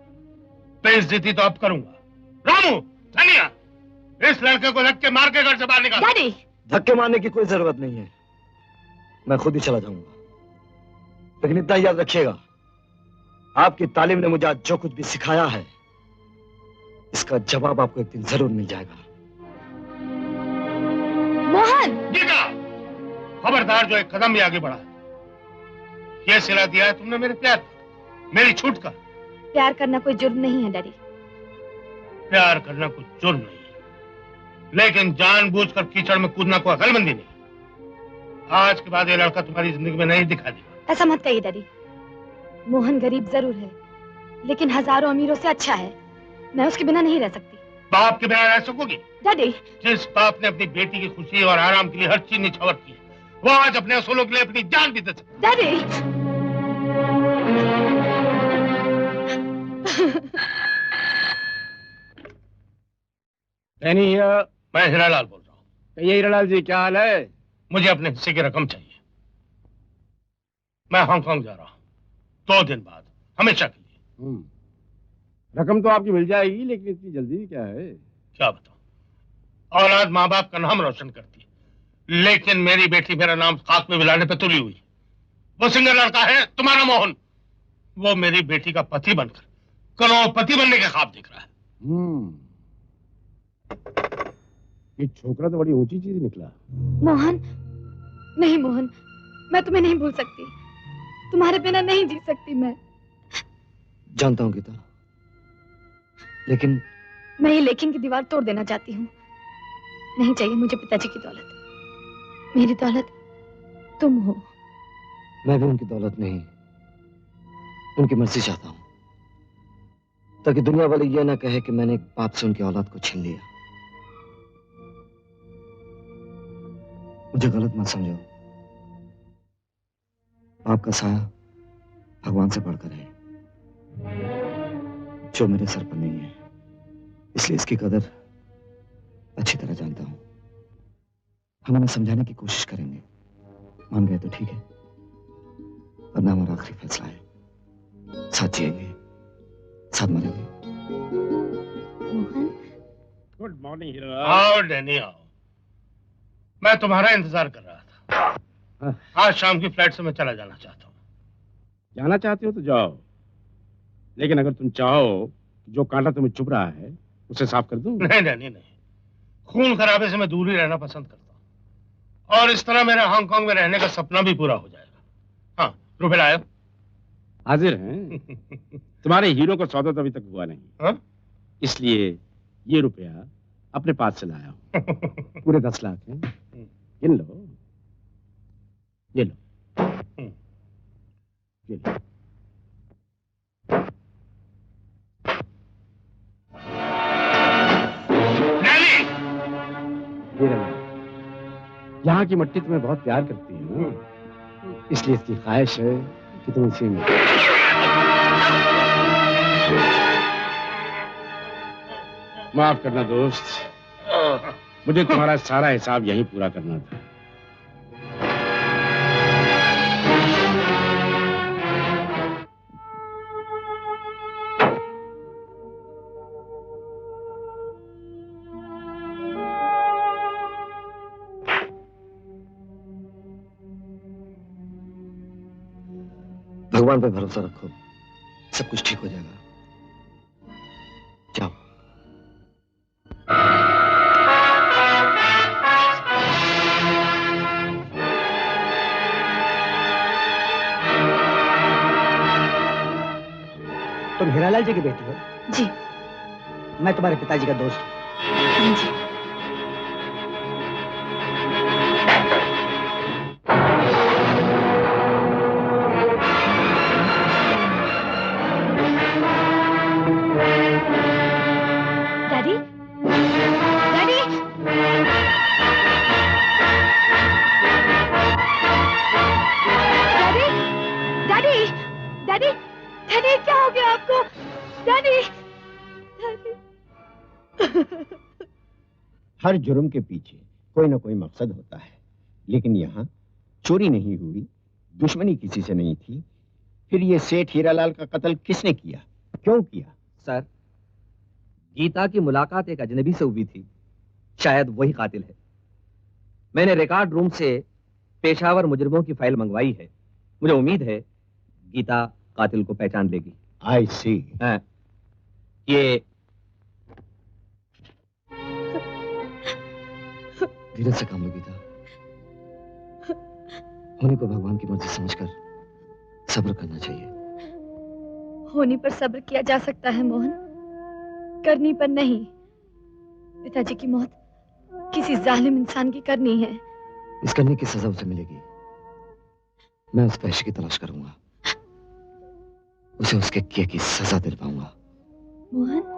S5: बेइज्जती तो अब करूंगा। रामू, धनिया, इस लड़के को धक्के मार के घर से बाहर निकाल।
S15: डैडी,
S14: धक्के मारने की कोई जरूरत नहीं है, मैं खुद ही चला जाऊंगा। लेकिन इतना याद रखिएगा, आपकी तालीम ने मुझे आज जो कुछ भी सिखाया है, इसका जवाब आपको एक दिन जरूर मिल जाएगा।
S15: मोहन!
S5: गीता, खबरदार जो एक कदम भी आगे बढ़ा। यह सिला दिया है तुमने मेरे प्यार, मेरी छूट का।
S15: प्यार करना कोई जुर्म नहीं है डैडी।
S5: प्यार करना कुछ जुर्म नहीं है, लेकिन जानबूझकर कीचड़ में कूदना कोई अकलमंदी नहीं। आज के बाद ये लड़का तुम्हारी जिंदगी में नहीं दिखा देगा।
S15: ऐसा मत कहिए डैडी। मोहन गरीब जरूर है, लेकिन हजारों अमीरों से अच्छा है। मैं उसके बिना नहीं रह सकती।
S5: बाप के बिना रह सकोगी?
S15: डैडी,
S5: जिस बाप ने अपनी बेटी की खुशी और आराम के लिए हर चीज निछावर की है, वो आज अपने असूलों के लिए अपनी जान भी दे सकता।
S15: डैडी!
S5: मैं हीरालाल बोल रहा हूँ।
S6: कहिए हीरालाल जी, क्या हाल है?
S5: मुझे अपने हिस्से की रकम चाहिए। मैं हांगकांग जा रहा हूँ 2 दिन बाद, हमेशा के लिए।
S6: रकम तो आपकी मिल जाएगी, लेकिन इतनी जल्दी क्या है?
S5: क्या बताऊं, औलाद माँ बाप का नाम रोशन करती है, लेकिन मेरी बेटी मेरा नाम खाक में मिलाने पे तुली हुई। वो सिंगल लड़का है तुम्हारा मोहन, वो मेरी बेटी का पति बनकर करोड़पति बनने के ख्वाब देख रहा है।
S6: ये छोकरा तो बड़ी ऊंची चीज निकला।
S15: मोहन, नहीं मोहन, मैं तुम्हें नहीं भूल सकती। तुम्हारे बिना नहीं जी सकती मैं।
S14: जानता हूँ गीता, लेकिन
S15: मैं ये लेकिन की दीवार तोड़ देना चाहती हूँ। नहीं चाहिए मुझे पिताजी की दौलत। मेरी दौलत तुम हो।
S8: मैं भी उनकी दौलत नहीं, उनकी मर्जी चाहता हूं, ताकि दुनिया वाले ये ना कहे कि मैंने एक बाप से उनकी औलाद को छीन लिया। मुझे गलत मत समझो, बाप का साया भगवान से बढ़कर है, जो मेरे सर पर नहीं है, इसलिए इसकी कदर अच्छी तरह जानता हूं। हम उन्हें समझाने की कोशिश करेंगे, मान गए तो ठीक है, वरना हमारा आखिरी फैसला है। साथ जिएंगे, साथ मरेंगे।
S6: Good morning hero.
S5: आओ डैनी आओ, मैं तुम्हारा इंतजार कर रहा था। आज शाम की फ्लाइट से मैं चला जाना चाहता हूँ।
S6: जाना चाहते हो तो जाओ, लेकिन अगर तुम चाहो जो कांटा तुम्हें चुभ रहा है उसे साफ कर दूं?
S5: नहीं डैनी नहीं, खून खराबे से मैं दूर ही रहना पसंद करता हूँ, और इस तरह मेरा हांगकांग में रहने का सपना भी पूरा हो जाएगा। हाँ, रुपए लाए?
S6: हाजिर हैं। तुम्हारे हीरो को सौदा तो अभी तक हुआ नहीं।
S5: हाँ?
S6: इसलिए ये रुपया अपने पास से लाया हूं। पूरे 10 लाख हैं, गिन लो। ये लो, ये लो। यहाँ की मिट्टी तुम्हें बहुत प्यार करती है ना, इसलिए इसकी ख्वाहिश है कि तुम इसी में। माफ करना दोस्त, मुझे तुम्हारा सारा हिसाब यहीं पूरा करना था।
S8: भगवान पे भरोसा रखो, सब कुछ ठीक हो जाएगा। जाओ।
S2: तुम हीरालाल जी की बेटी हो?
S15: जी।
S2: मैं तुम्हारे पिताजी का दोस्त हूँ।
S15: जी। Daddy, daddy, daddy, daddy, daddy, daddy, क्या हो गया आपको? डैडी,
S21: हर जुर्म के पीछे कोई ना कोई मकसद होता है, लेकिन यहाँ चोरी नहीं हुई, दुश्मनी किसी से नहीं थी, फिर ये सेठ हीरालाल का कत्ल किसने किया, क्यों किया?
S8: सर, गीता की मुलाकात एक अजनबी से हुई थी, शायद वही कातिल है। मैंने रिकॉर्ड रूम से पेशावर मुजरिमों की फाइल मंगवाई है, मुझे उम्मीद है गीता कातिल को पहचान लेगी।
S21: आई सी।
S8: हाँ, ये धीरज से काम लो गीता, होने को भगवान की मर्जी समझकर सब्र करना चाहिए।
S15: होने पर सब्र किया जा सकता है मोहन, करनी पर नहीं। पिताजी की मौत किसी जालिम इंसान की करनी है।
S8: इस करने की सजा उसे मिलेगी। मैं उस वहशी की तलाश करूंगा, उसे उसके किए की सजा दिलवाऊंगा।
S15: मोहन,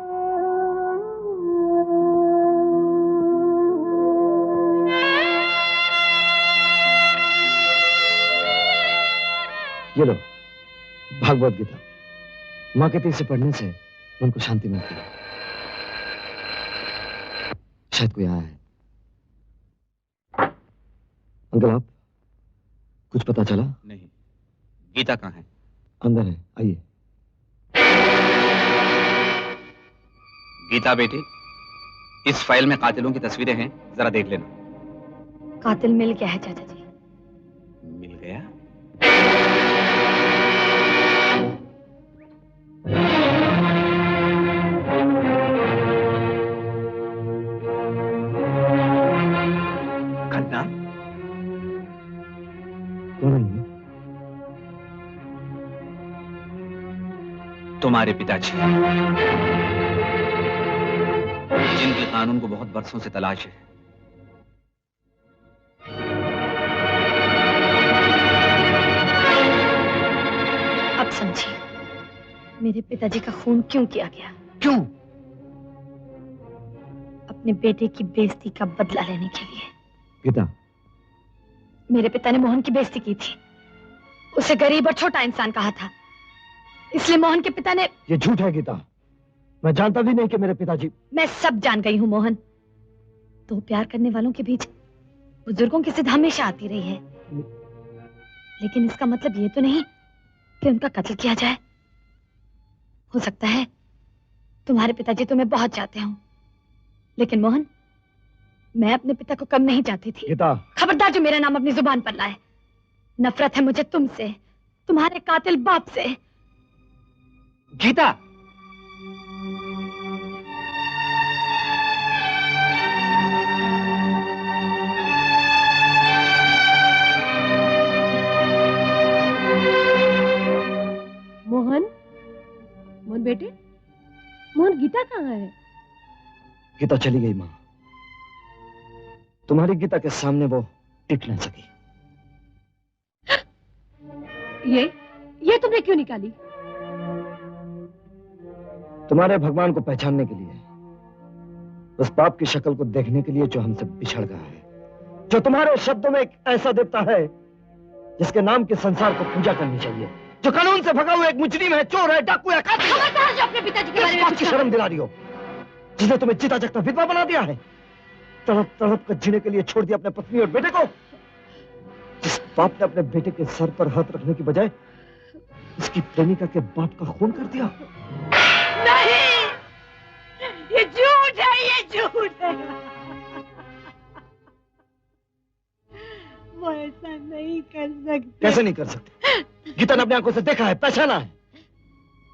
S8: ये लो भागवत गीता, माँ के तीर से पढ़ने से मन को शांति मिलती है। शायद कोई आया है। अंकल, आप कुछ पता चला?
S1: नहीं। गीता कहाँ है?
S8: अंदर है, आइए।
S1: गीता बेटी, इस फाइल में कातिलों की तस्वीरें हैं, जरा देख लेना।
S15: कातिल मिल गया है चाचा जी।
S1: मिल गया? खन्ना?
S8: कौन है ये?
S1: तुम्हारे पिताजी, जिनकी कानून को बहुत बरसों से तलाश है,
S15: समझी मेरे पिताजी का खून क्यों किया गया।
S2: क्यों?
S15: अपने बेटे की बेइज्जती का बदला लेने के लिए।
S14: गीता,
S15: मेरे पिता ने मोहन की बेइज्जती की थी, उसे गरीब और छोटा इंसान कहा था, इसलिए मोहन के पिता ने।
S14: ये झूठ है गीता, मैं जानता भी नहीं कि मेरे पिताजी।
S15: मैं सब जान गई हूँ मोहन, तो प्यार करने वालों के बीच बुजुर्गों की जिद हमेशा आती रही है, लेकिन इसका मतलब ये तो नहीं कि उनका कत्ल किया जाए। हो सकता है तुम्हारे पिताजी तुम्हें बहुत चाहते हों, लेकिन मोहन, मैं अपने पिता को कम नहीं चाहती थी।
S14: गीता,
S15: खबरदार जो मेरा नाम अपनी जुबान पर लाए। नफरत है मुझे तुमसे, तुम्हारे कातिल बाप से।
S14: गीता,
S20: मोहन, मोहन बेटे, मोहन गीता कहाँ है?
S14: गीता चली गई माँ, तुम्हारी गीता के सामने वो टिक न सकी।
S20: ये तुमने क्यों निकाली?
S14: तुम्हारे भगवान को पहचानने के लिए, उस पाप की शक्ल को देखने के लिए जो हमसे बिछड़ गया है, जो तुम्हारे शब्दों में एक ऐसा देवता है जिसके नाम के संसार को पूजा करनी चाहिए, जो कानून से भगा हुआ एक मुजरिम है, चोर है, डाकू है, कातिल है।
S15: जो अपने पिताजी के बारे में
S14: की शर्म दिला रही हो, जिसने तुम्हें जीता जगता विधवा बना दिया है, तड़प तड़प कर जीने के लिए छोड़ दिया अपने पत्नी और बेटे को। जिस बाप ने अपने बेटे के सर पर हाथ रखने की बजाय उसकी प्रेमिका के बाप का खून कर दिया।
S20: नहीं, ये झूठ है, ये झूठ है। वो ऐसा नहीं कर सकते।
S14: कैसे नहीं कर सकते? गीता ने अपनी आंखों से देखा है, पहचाना है।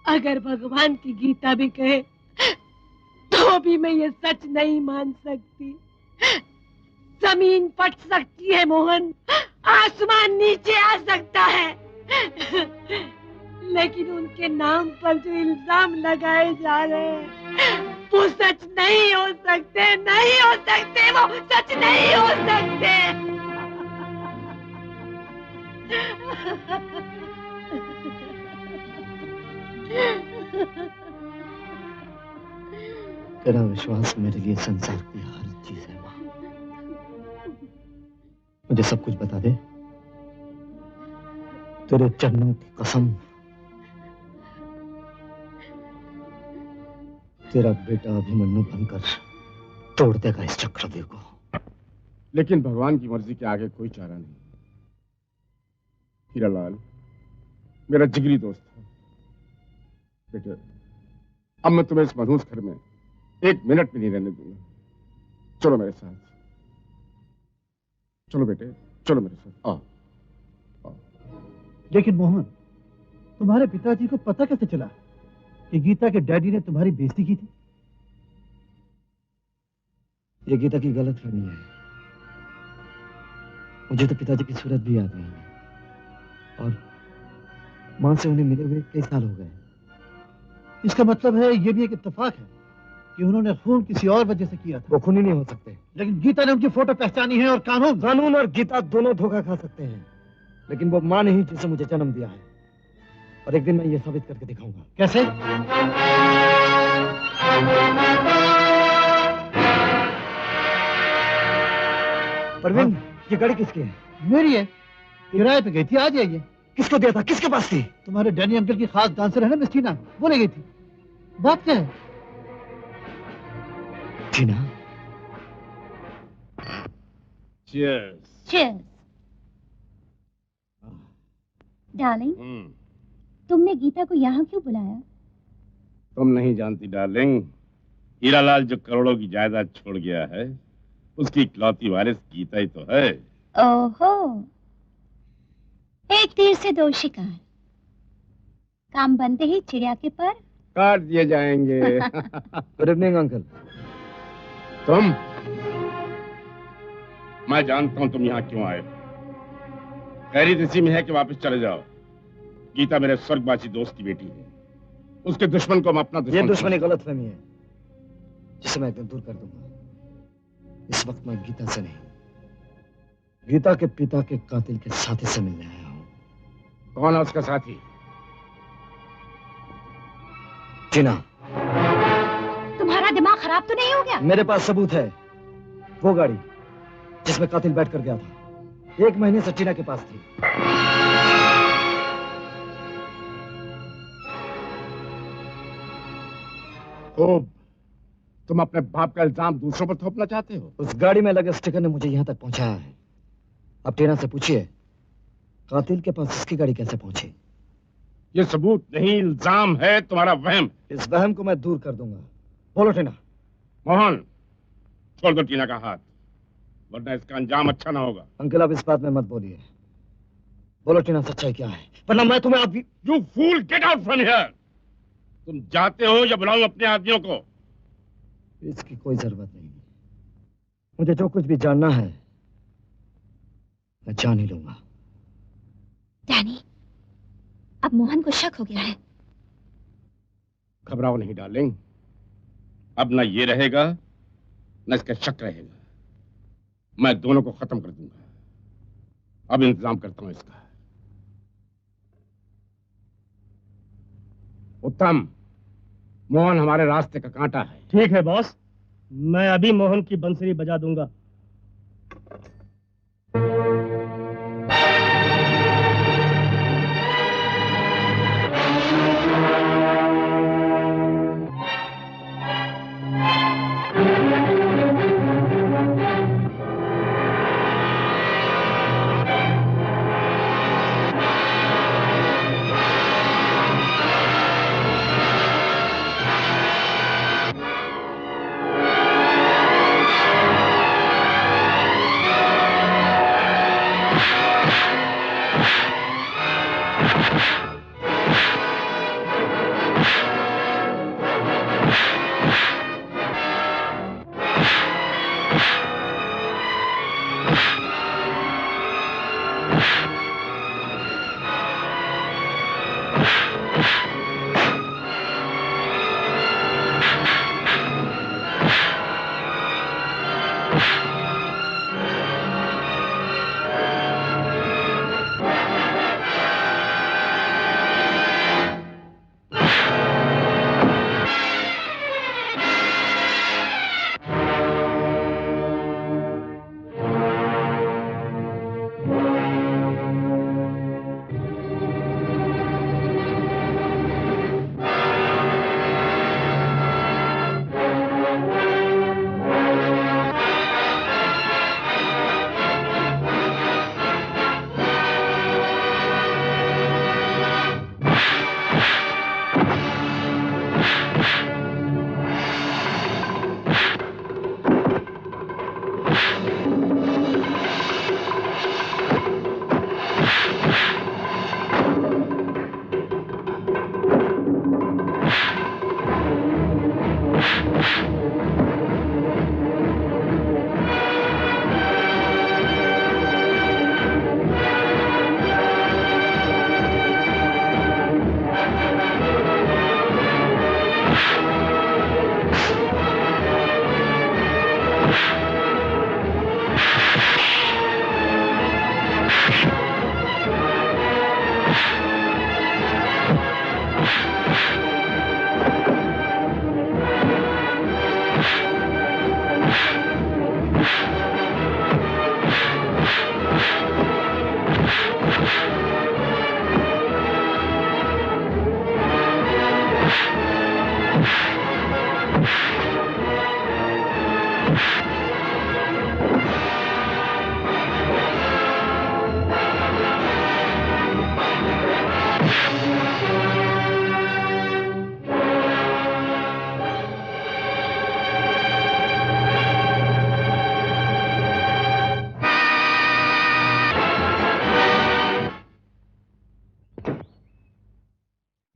S20: अगर भगवान की गीता भी कहे तो भी मैं ये सच नहीं मान सकती। जमीन फट सकती है मोहन, आसमान नीचे आ सकता है, लेकिन उनके नाम पर जो इल्जाम लगाए जा रहे हैं वो सच नहीं हो सकते, नहीं हो सकते, वो सच नहीं हो सकते।
S14: तेरा विश्वास मेरे लिए संसार की हर चीज है माँ। मुझे सब कुछ बता दे, तेरे चरणों की कसम। तेरा बेटा अभिमन्यु बनकर तोड़ देगा इस चक्रव्यूह को।
S6: लेकिन भगवान की मर्जी के आगे कोई चारा नहीं। हीरालाल मेरा जिगरी दोस्त था। बेटे, अब मैं तुम्हें इस मनहूस घर में एक मिनट भी नहीं रहने दूंगा। चलो मेरे साथ, चलो बेटे, चलो मेरे साथ। आओ।
S16: लेकिन मोहन, तुम्हारे पिताजी को पता कैसे चला कि गीता के डैडी ने तुम्हारी बेइज्जती की थी?
S14: ये गीता की गलतफहमी है। मुझे तो पिताजी की सूरत भी याद नहीं है, और मां से उन्हें मिले हुए कई साल हो गए।
S16: इसका मतलब है ये भी एक इत्तेफाक है कि उन्होंने खून किसी और वजह से किया था।
S14: वो खूनी नहीं हो सकते।
S16: लेकिन गीता ने उनकी फोटो पहचानी है, और कानून
S14: और गीता दोनों धोखा खा सकते हैं, लेकिन वो मां नहीं जिसे मुझे जन्म दिया है। और एक दिन मैं ये साबित करके दिखाऊंगा।
S16: कैसे?
S14: परवीन, ये गाड़ी किसकी है?
S16: मेरी है, किराए पे गई थी, आज आई है।
S14: किसको दिया था? किसके पास थी?
S16: तुम्हारे डैनी अंकल की खास डांसर है ना मिस टीना, वो ले गई थी। बात क्या है?
S14: टीना।
S6: Cheers.
S10: Cheers. डार्लिंग, तुमने गीता को यहाँ क्यों बुलाया?
S6: तुम नहीं जानती डार्लिंग, हीरालाल जो करोड़ों की जायदाद छोड़ गया है, उसकी इकलौती वारिस गीता ही तो है।
S10: ओहो, एक तीर से दो शिकार। काम बनते ही चिड़िया के पर
S6: काट दिए जाएंगे।
S14: Good evening uncle.
S6: तुम? मैं जानता हूं तुम यहाँ क्यों आए। खैरियत इसी में है कि वापस चले जाओ। गीता मेरे स्वर्गवासी दोस्त की बेटी है, उसके दुश्मन को मैं अपना दुश्मन।
S14: ये दुश्मनी गलतफहमी है जिसे मैं एक दिन दूर कर दूंगा। इस वक्त मैं गीता से नहीं, गीता के पिता के कातिल के साथी से मिलने आया हूँ।
S6: कौन है उसका साथी?
S14: टीना,
S10: तुम्हारा दिमाग खराब तो नहीं हो गया?
S14: मेरे पास सबूत है। वो गाड़ी जिसमें कातिल बैठ कर गया था 1 महीने से टीना के पास थी।
S6: खूब। तुम अपने बाप का इल्जाम दूसरों पर थोपना चाहते हो?
S14: उस गाड़ी में लगे स्टिकर ने मुझे यहाँ तक पहुंचाया है। अब टीना से पूछिए कातिल के पास इसकी गाड़ी कैसे पहुंची।
S6: ये सबूत नहीं, इल्जाम है, तुम्हारा वहम।
S14: इस वहम को मैं दूर कर दूंगा। बोलो टीना।
S6: मोहन, छोड़ दो टीना का हाथ, वरना इसका अंजाम अच्छा ना होगा।
S14: अंकल, आप इस बात में मत बोलिए। बोलो टीना, सच्चाई क्या है, वरना मैं तुम्हें अभी।
S6: You fool, get out from here. तुम जाते हो या बुलाऊं अपने आदमियों को?
S14: इसकी कोई जरूरत नहीं। मुझे जो कुछ भी जानना है मैं जान ही लूंगा।
S10: डैनी, अब मोहन को शक हो गया है।
S6: घबराओ नहीं डार्लिंग, अब ना ये रहेगा न इसका शक रहेगा। मैं दोनों को खत्म कर दूंगा। अब इंतजाम करता हूं इसका। उत्तम, मोहन हमारे रास्ते का कांटा है।
S7: ठीक है बॉस, मैं अभी मोहन की बंसरी बजा दूंगा।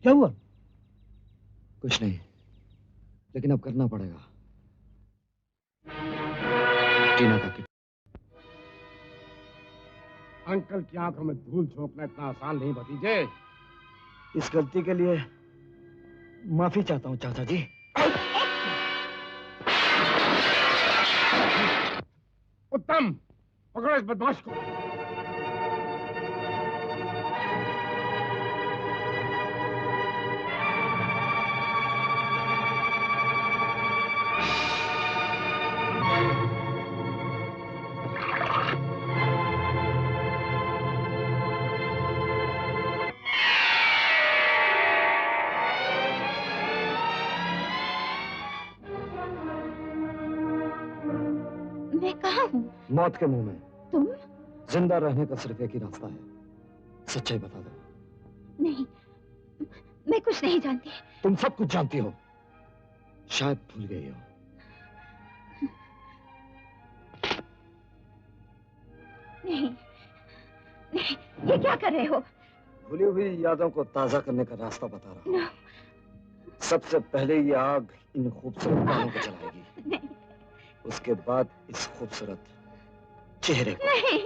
S14: क्या हुआ? कुछ नहीं, लेकिन अब करना पड़ेगा। टीना का किट।
S6: अंकल की आंखों में धूल झोंकना इतना आसान नहीं भतीजे।
S14: इस गलती के लिए माफी चाहता हूँ चाचा जी।
S6: उत्तम, पकड़ो इस बदमाश को।
S10: मैं कहाँ हूँ?
S14: मौत के मुंह में।
S10: तुम?
S14: जिंदा रहने का सिर्फ एक ही रास्ता है, सच्चाई बता दो।
S10: नहीं, मैं कुछ नहीं जानती।
S14: तुम सब कुछ जानती हो, शायद भूल गई हो।
S10: नहीं, नहीं, ये क्या कर रहे हो?
S14: भूली हुई यादों को ताजा करने का रास्ता बता रहा हूँ। सबसे पहले ये आग इन खूबसूरत बालों को जलाएगी।
S10: नहीं।
S14: उसके बाद इस खूबसूरत चेहरे को।
S10: नहीं।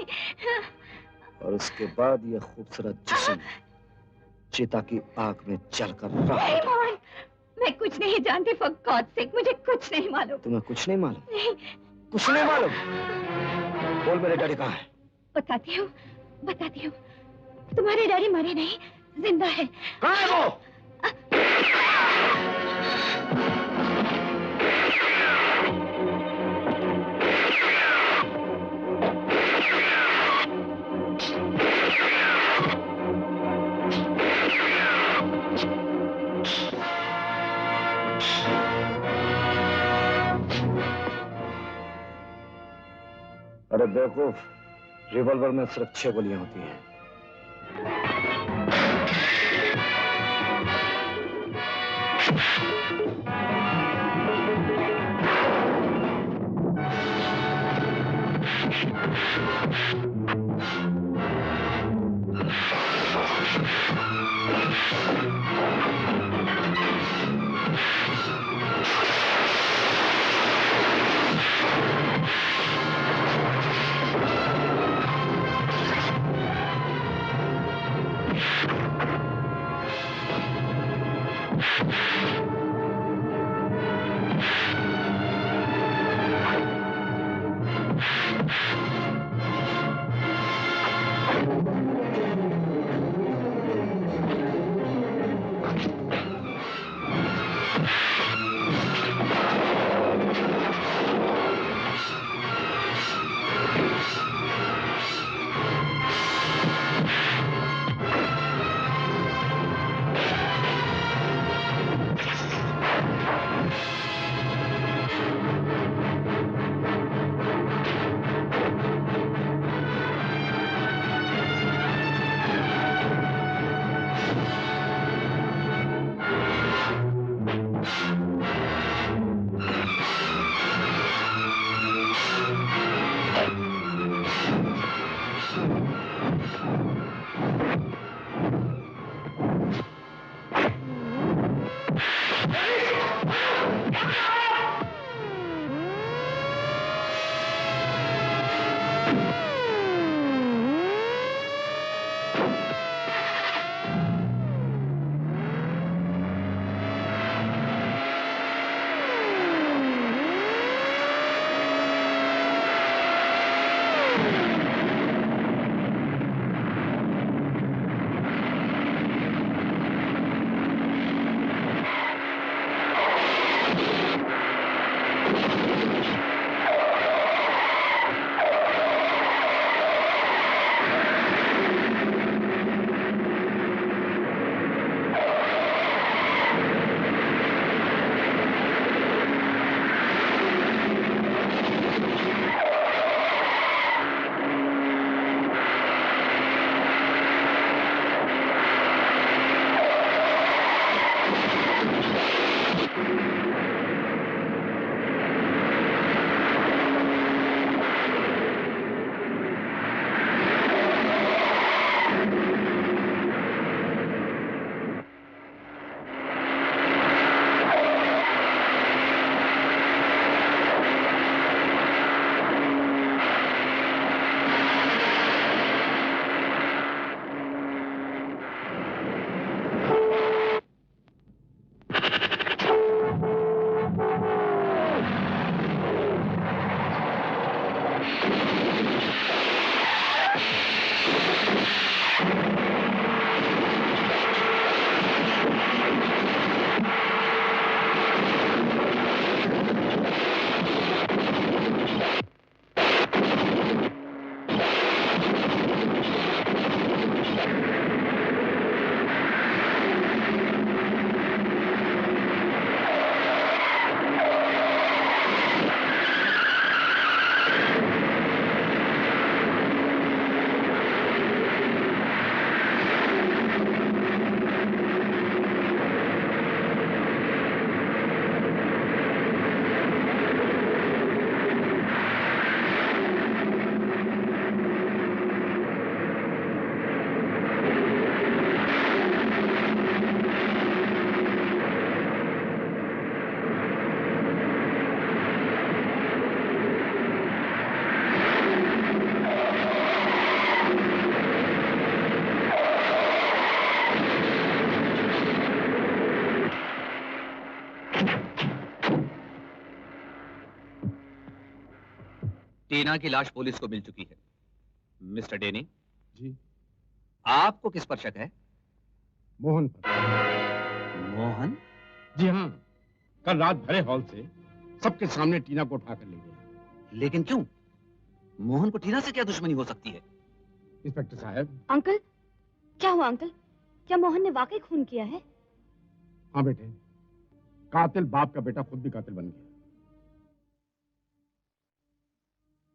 S14: और उसके बाद ये खूबसूरत जिस्म चिता की आग में जलकर राख हो
S10: नहीं
S14: जाएगा।
S10: मोहन, मैं कुछ नहीं जानती। फॉर गॉड सेक, मुझे कुछ नहीं मालूम।
S14: तुम्हें कुछ नहीं मालूम?
S10: नहीं।
S14: कुछ नहीं मालूम? बोल मेरे डैडी कहाँ है?
S10: बताती हूँ, बताती हूँ। तुम्हारे डैडी मरे नहीं, जिंदा है।
S14: कहाँ है वो? अरे बेवकूफ, रिवॉल्वर में सिर्फ 6 गोलियां होती हैं।
S8: टीना की लाश पुलिस को मिल चुकी है। मिस्टर डेनी
S6: जी,
S8: आपको किस पर शक है?
S6: मोहन पर।
S8: मोहन?
S6: जी हाँ, कल रात भरे हॉल से सबके सामने टीना को उठाकर ले गया।
S8: लेकिन क्यों? मोहन को टीना से क्या दुश्मनी हो सकती है?
S6: इंस्पेक्टर साहब।
S15: अंकल, क्या हुआ अंकल? क्या मोहन ने वाकई खून किया है?
S6: हाँ बेटे, कातिल बाप का बेटा खुद भी कातिल बन गया।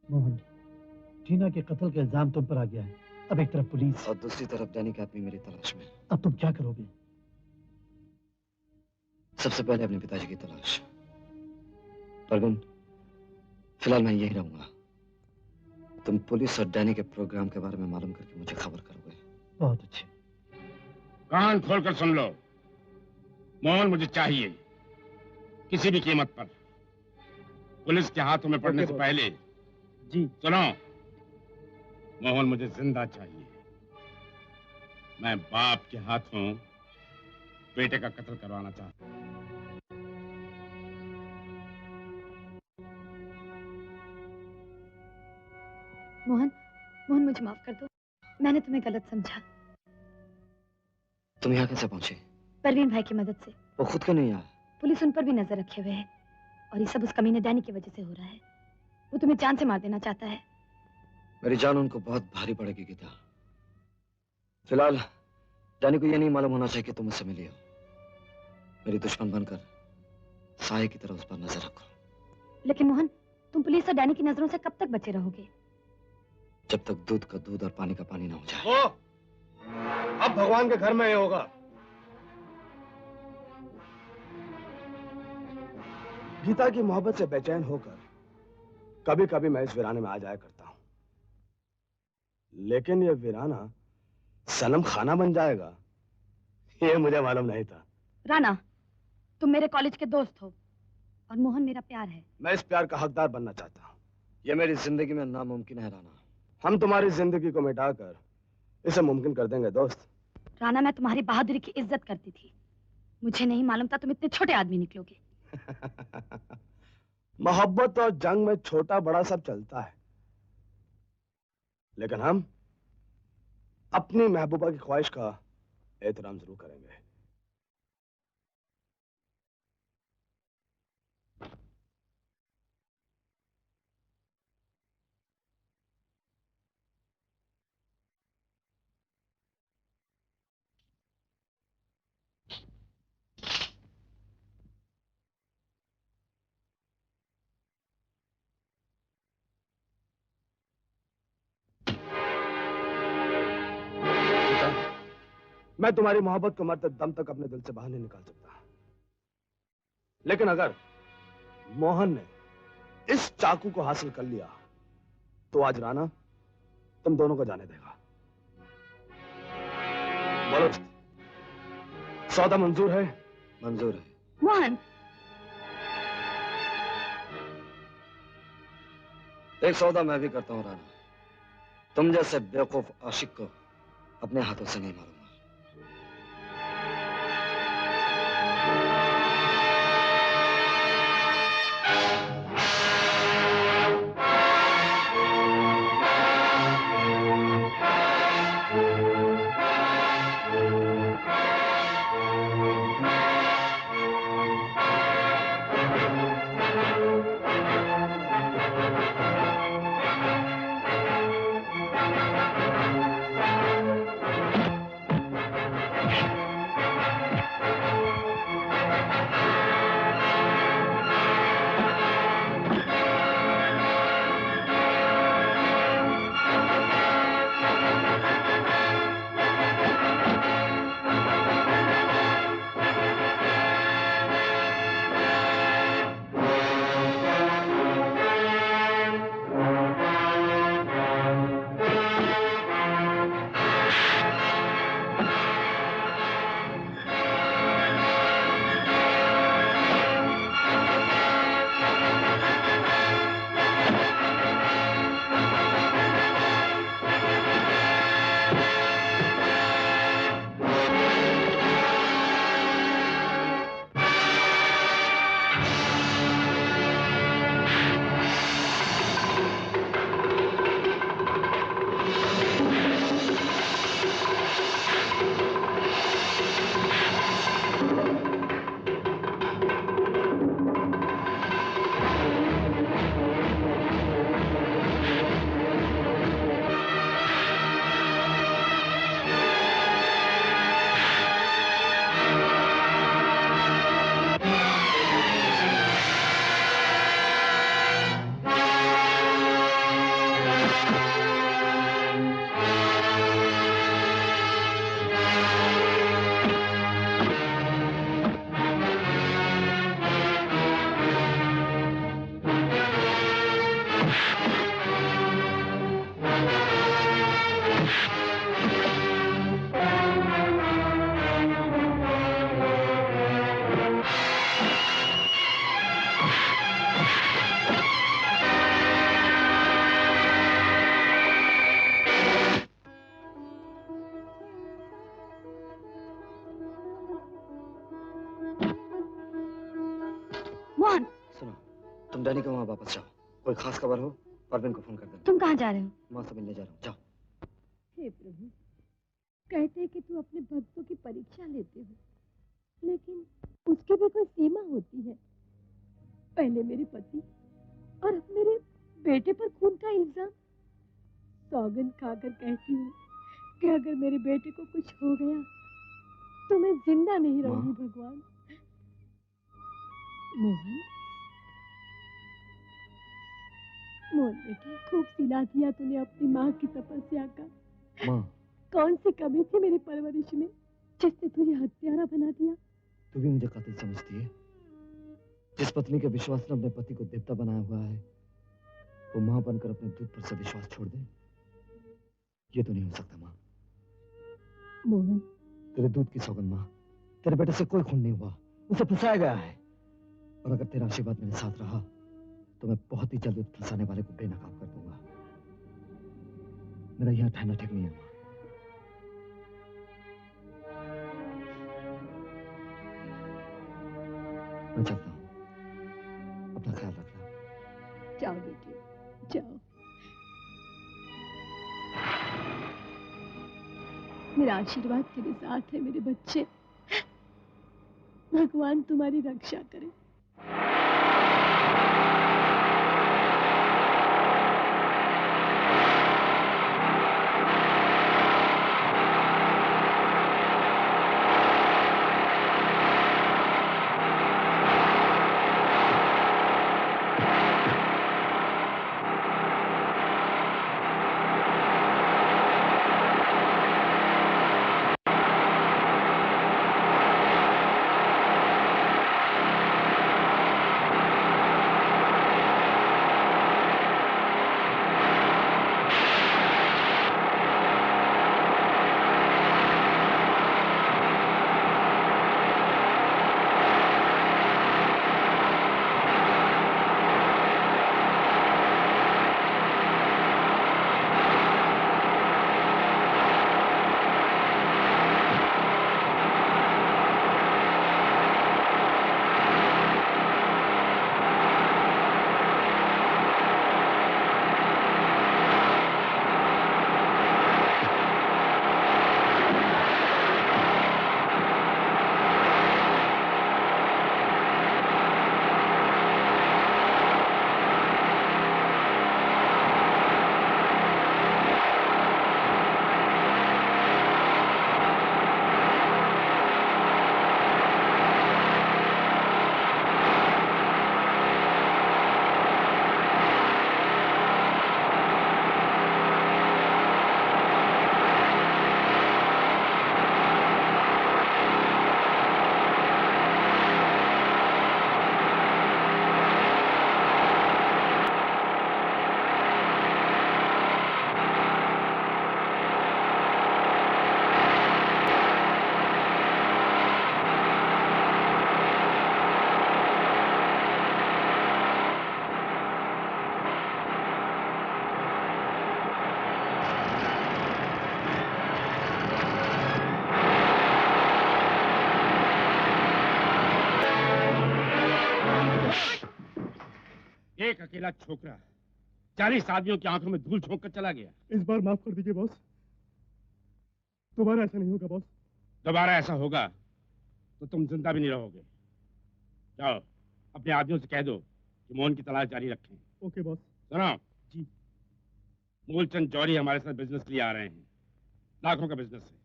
S16: मोहन, टीना के कत्ल का इल्जाम तुम पर आ गया है। अब एक तरफ पुलिस
S14: और दूसरी तरफ डैनी के आदमी मेरी तलाश में।
S16: अब तुम क्या करोगे?
S14: सबसे पहले अपने पिताजी की तलाश। परवीन, फिलहाल मैं यही रहूंगा। तुम पुलिस और डैनी के प्रोग्राम के बारे में मालूम करके मुझे खबर करोगे।
S16: बहुत अच्छे।
S6: कान खोलकर सुन लो, मोहन मुझे चाहिए, किसी भी कीमत पर। पुलिस के हाथों में पड़ने से पहले
S16: जी
S6: सुनो, मोहन मुझे जिंदा चाहिए। मैं बाप के हाथों बेटे का कत्ल करवाना चाहता हूं।
S15: मोहन, मोहन मुझे माफ कर दो। मैंने तुम्हें गलत समझा।
S14: तुम यहाँ कैसे पहुंचे?
S15: परवीन भाई की मदद से।
S14: वो खुद क्यों नहीं आया?
S15: पुलिस उन पर भी नजर रखे हुए है और ये सब उस कमीने डैनी की वजह से हो रहा है। वो तुम्हें जान से मार देना चाहता है।
S14: मेरी जान उनको बहुत भारी पड़ेगी गीता। फिलहाल डैनी को ये नहीं मालूम होना चाहिए कि तुम मुझसे मिली हो। मेरी दुश्मन बनकर साये की तरह उस पर नजर रखो।
S15: लेकिन मोहन, तुम पुलिस और डैनी की नजरों से कब तक बचे रहोगे?
S14: जब तक दूध का दूध और पानी का पानी ना हो जाए।
S18: वो अब भगवान के घर में ही होगा। गीता की मोहब्बत से बेचैन होकर कभी कभी मैं इस वीराने में आ जाया करता हूं, लेकिन ये वीराना सनम खाना बन जाएगा ये मुझे मालूम नहीं था।
S15: राणा, तुम मेरे कॉलेज के दोस्त हो और मोहन मेरा प्यार है।
S18: मैं इस प्यार का हकदार बनना चाहता हूं।
S14: ये मेरी जिंदगी में नामुमकिन है राणा।
S18: हम तुम्हारी जिंदगी को मिटाकर इसे मुमकिन कर देंगे दोस्त।
S15: राणा, मैं तुम्हारी बहादुरी की इज्जत करती थी। मुझे नहीं मालूम था तुम इतने छोटे आदमी निकलोगे।
S18: मोहब्बत और जंग में छोटा बड़ा सब चलता है, लेकिन हम अपनी महबूबा की ख्वाहिश का एहतराम जरूर करेंगे। मैं तुम्हारी मोहब्बत को मरते दम तक अपने दिल से बाहर नहीं निकाल सकता, लेकिन अगर मोहन ने इस चाकू को हासिल कर लिया तो आज राणा तुम दोनों को जाने देगा। बोलो, सौदा मंजूर है?
S14: मंजूर है।
S15: मोहन,
S14: एक सौदा मैं भी करता हूं राणा। तुम जैसे बेवकूफ आशिक को अपने हाथों से नहीं मारूंगा।
S15: मोहन,
S14: सुनो, तुम डैनी के वहां वापस जाओ। कोई खास खबर हो परवीन को फोन कर देना।
S15: तुम कहाँ जा रहे हो?
S14: माँ से मिलने जा रहा हूँ, जाओ।
S20: हे प्रभु, कहते हैं कि तू अपने भक्तों की परीक्षा लेते हो, लेकिन उसकी भी कोई सीमा होती है। पहले मेरे पति और अब मेरे बेटे पर खून का इल्जाम। सौगंध खाकर कहती हूँ कि अगर मेरे बेटे को कुछ हो गया तो मैं जिंदा नहीं रहूंगी भगवान। मोहन, मोहन बेटे, खूब सिला दिया तूने अपनी माँ की तपस्या का।
S14: माँ,
S20: कौन सी कमी थी मेरी परवरिश में जिसने तुझे हत्यारा बना दिया?
S14: तू भी मुझे कातिल समझती है? जिस पत्नी के विश्वास ने अपने पति को देवता बनाया हुआ है, वो माँ बनकर अपने दूध पर से विश्वास छोड़ दे? ये तो नहीं हो सकता माँ।
S20: मोहन,
S14: तेरे दूध की सौगंध माँ, तेरे बेटे से कोई खून नहीं हुआ, उसे फंसाया गया है। और अगर तेरा आशीर्वाद मेरे साथ रहा तो मैं बहुत ही जल्द फंसाने वाले को बेनकाब कर दूंगा। मेरा यहाँ ठहरना ठीक नहीं है माँ। मैं चलता हूँ, अपना ख्याल रखना।
S20: जाओ बेटे, जाओ। मेरा आशीर्वाद तेरे साथ है मेरे बच्चे। भगवान तुम्हारी रक्षा करे।
S6: एक अकेला छोकरा 40 आदमियों की आंखों में धूल झोंक कर चला गया।
S7: इस बार माफ कर दीजिए बॉस, दोबारा ऐसा नहीं होगा बॉस।
S6: दोबारा ऐसा होगा तो तुम जिंदा भी नहीं रहोगे। जाओ अपने आदमियों से कह दो कि मोहन की तलाश जारी रखें।
S7: Okay boss.
S6: सुनो
S7: जी।
S6: मूलचंद जौहरी हमारे साथ बिजनेस के लिए आ रहे हैं, लाखों का बिजनेस है।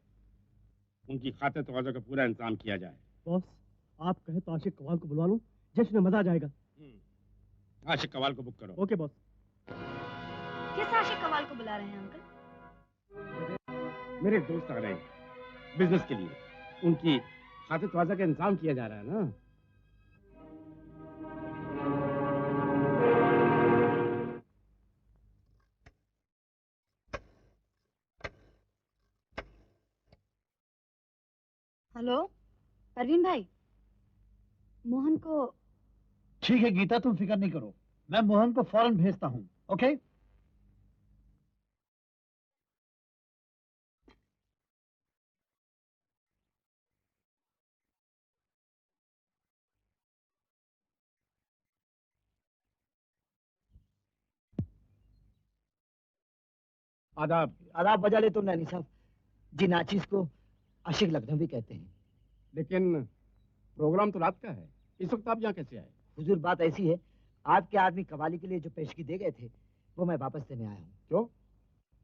S6: उनकी खातिर तवाज़ा का पूरा इंतजाम किया जाए।
S7: बॉस आप कहे तो आशिक कवाल को बुलवा लूं, जश्न में मजा आ जाएगा।
S6: आशिक कवाल को बुक करो।
S7: Okay boss.
S15: किस आशिक कवाल को बुला रहे हैं अंकल?
S6: मेरे दोस्त आ रहे हैं बिजनेस के लिए, उनकी खातिर तवाज़ा का इंतजाम किया जा रहा है ना।
S15: हेलो परवीन भाई, मोहन को।
S16: ठीक है गीता, तुम फिक्र नहीं करो, मैं मोहन को फौरन भेजता हूँ। ओके?
S14: आदाब। आदाब बजा ले तुम नैनी साहब जी। नाचिस को आशिक लखनवी कहते हैं।
S6: लेकिन प्रोग्राम तो रात का है, इस वक्त आप यहाँ कैसे आए?
S14: हुजूर बात ऐसी है, आपके आदमी कवाली के लिए जो पेशगी दे गए थे वो मैं वापस देने आया हूँ।
S6: क्यों?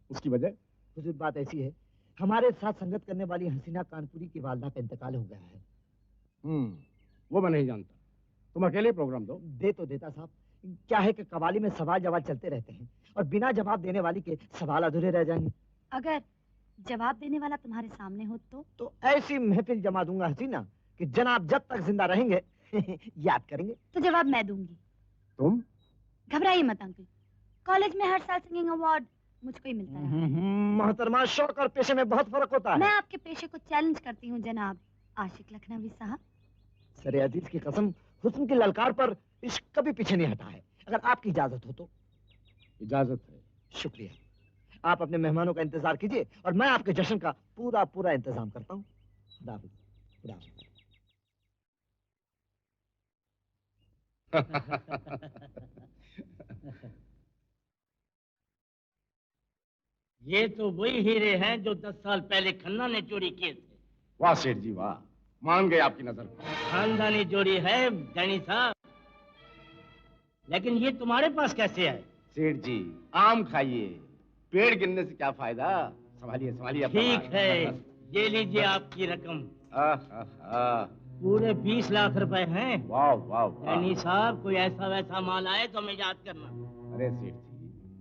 S6: उसकी वजह?
S14: हुजूर बात ऐसी है, हमारे साथ संगत करने वाली हसीना कानपुरी की वालदा का इंतकाल हो गया है।
S6: वो मैं नहीं जानता। तुम अकेले प्रोग्राम दो।
S14: दे तो देता साहब, क्या है कि कवाली में सवाल जवाब चलते रहते हैं और बिना जवाब देने वाली के सवाल अधूरे रह जाएंगे।
S15: अगर जवाब देने वाला तुम्हारे सामने हो तो
S14: ऐसी महफिल जमा दूंगा हसीना कि जनाब जब तक जिंदा रहेंगे याद करेंगे।
S15: तो जवाब मैं दूंगी।
S6: तुम?
S15: घबराइए मत अंकल, कॉलेज में हर साल सिंगिंग अवार्ड मुझको ही मिलता है।
S14: मोहतरमा, शौक और पेशे में बहुत फर्क होता है।
S15: मैं आपके पेशे को चैलेंज करती हूँ जनाब आशिक लखनवी साहब।
S14: सरे अजीज की कसम, हुस्न की ललकार पर इश्क कभी पीछे नहीं हटा है। अगर आपकी इजाजत हो तो।
S6: इजाजत है।
S14: शुक्रिया। आप अपने मेहमानों का इंतजार कीजिए और मैं आपके जश्न का पूरा पूरा इंतजाम करता हूँ। खुदा हाफिज। खुदा हाफिज।
S11: ये तो वही हीरे हैं जो 10 साल पहले खन्ना ने चोरी किए थे।
S6: वाह सेठ जी वाह, मान गए आपकी नजर को।
S11: खानदानी जोड़ी है डैनी साहब, लेकिन ये तुम्हारे पास कैसे है?
S6: सेठ जी आम खाइए, पेड़ गिरने से क्या फायदा। संभालिए संभालिए।
S11: ठीक है, ये लीजिए आपकी रकम। पूरे 20 लाख रुपए हैं।
S6: वाह वाह वाह।
S11: डैनी साहब कोई ऐसा वैसा माल आए तो हमें याद करना।
S6: अरे सेठ जी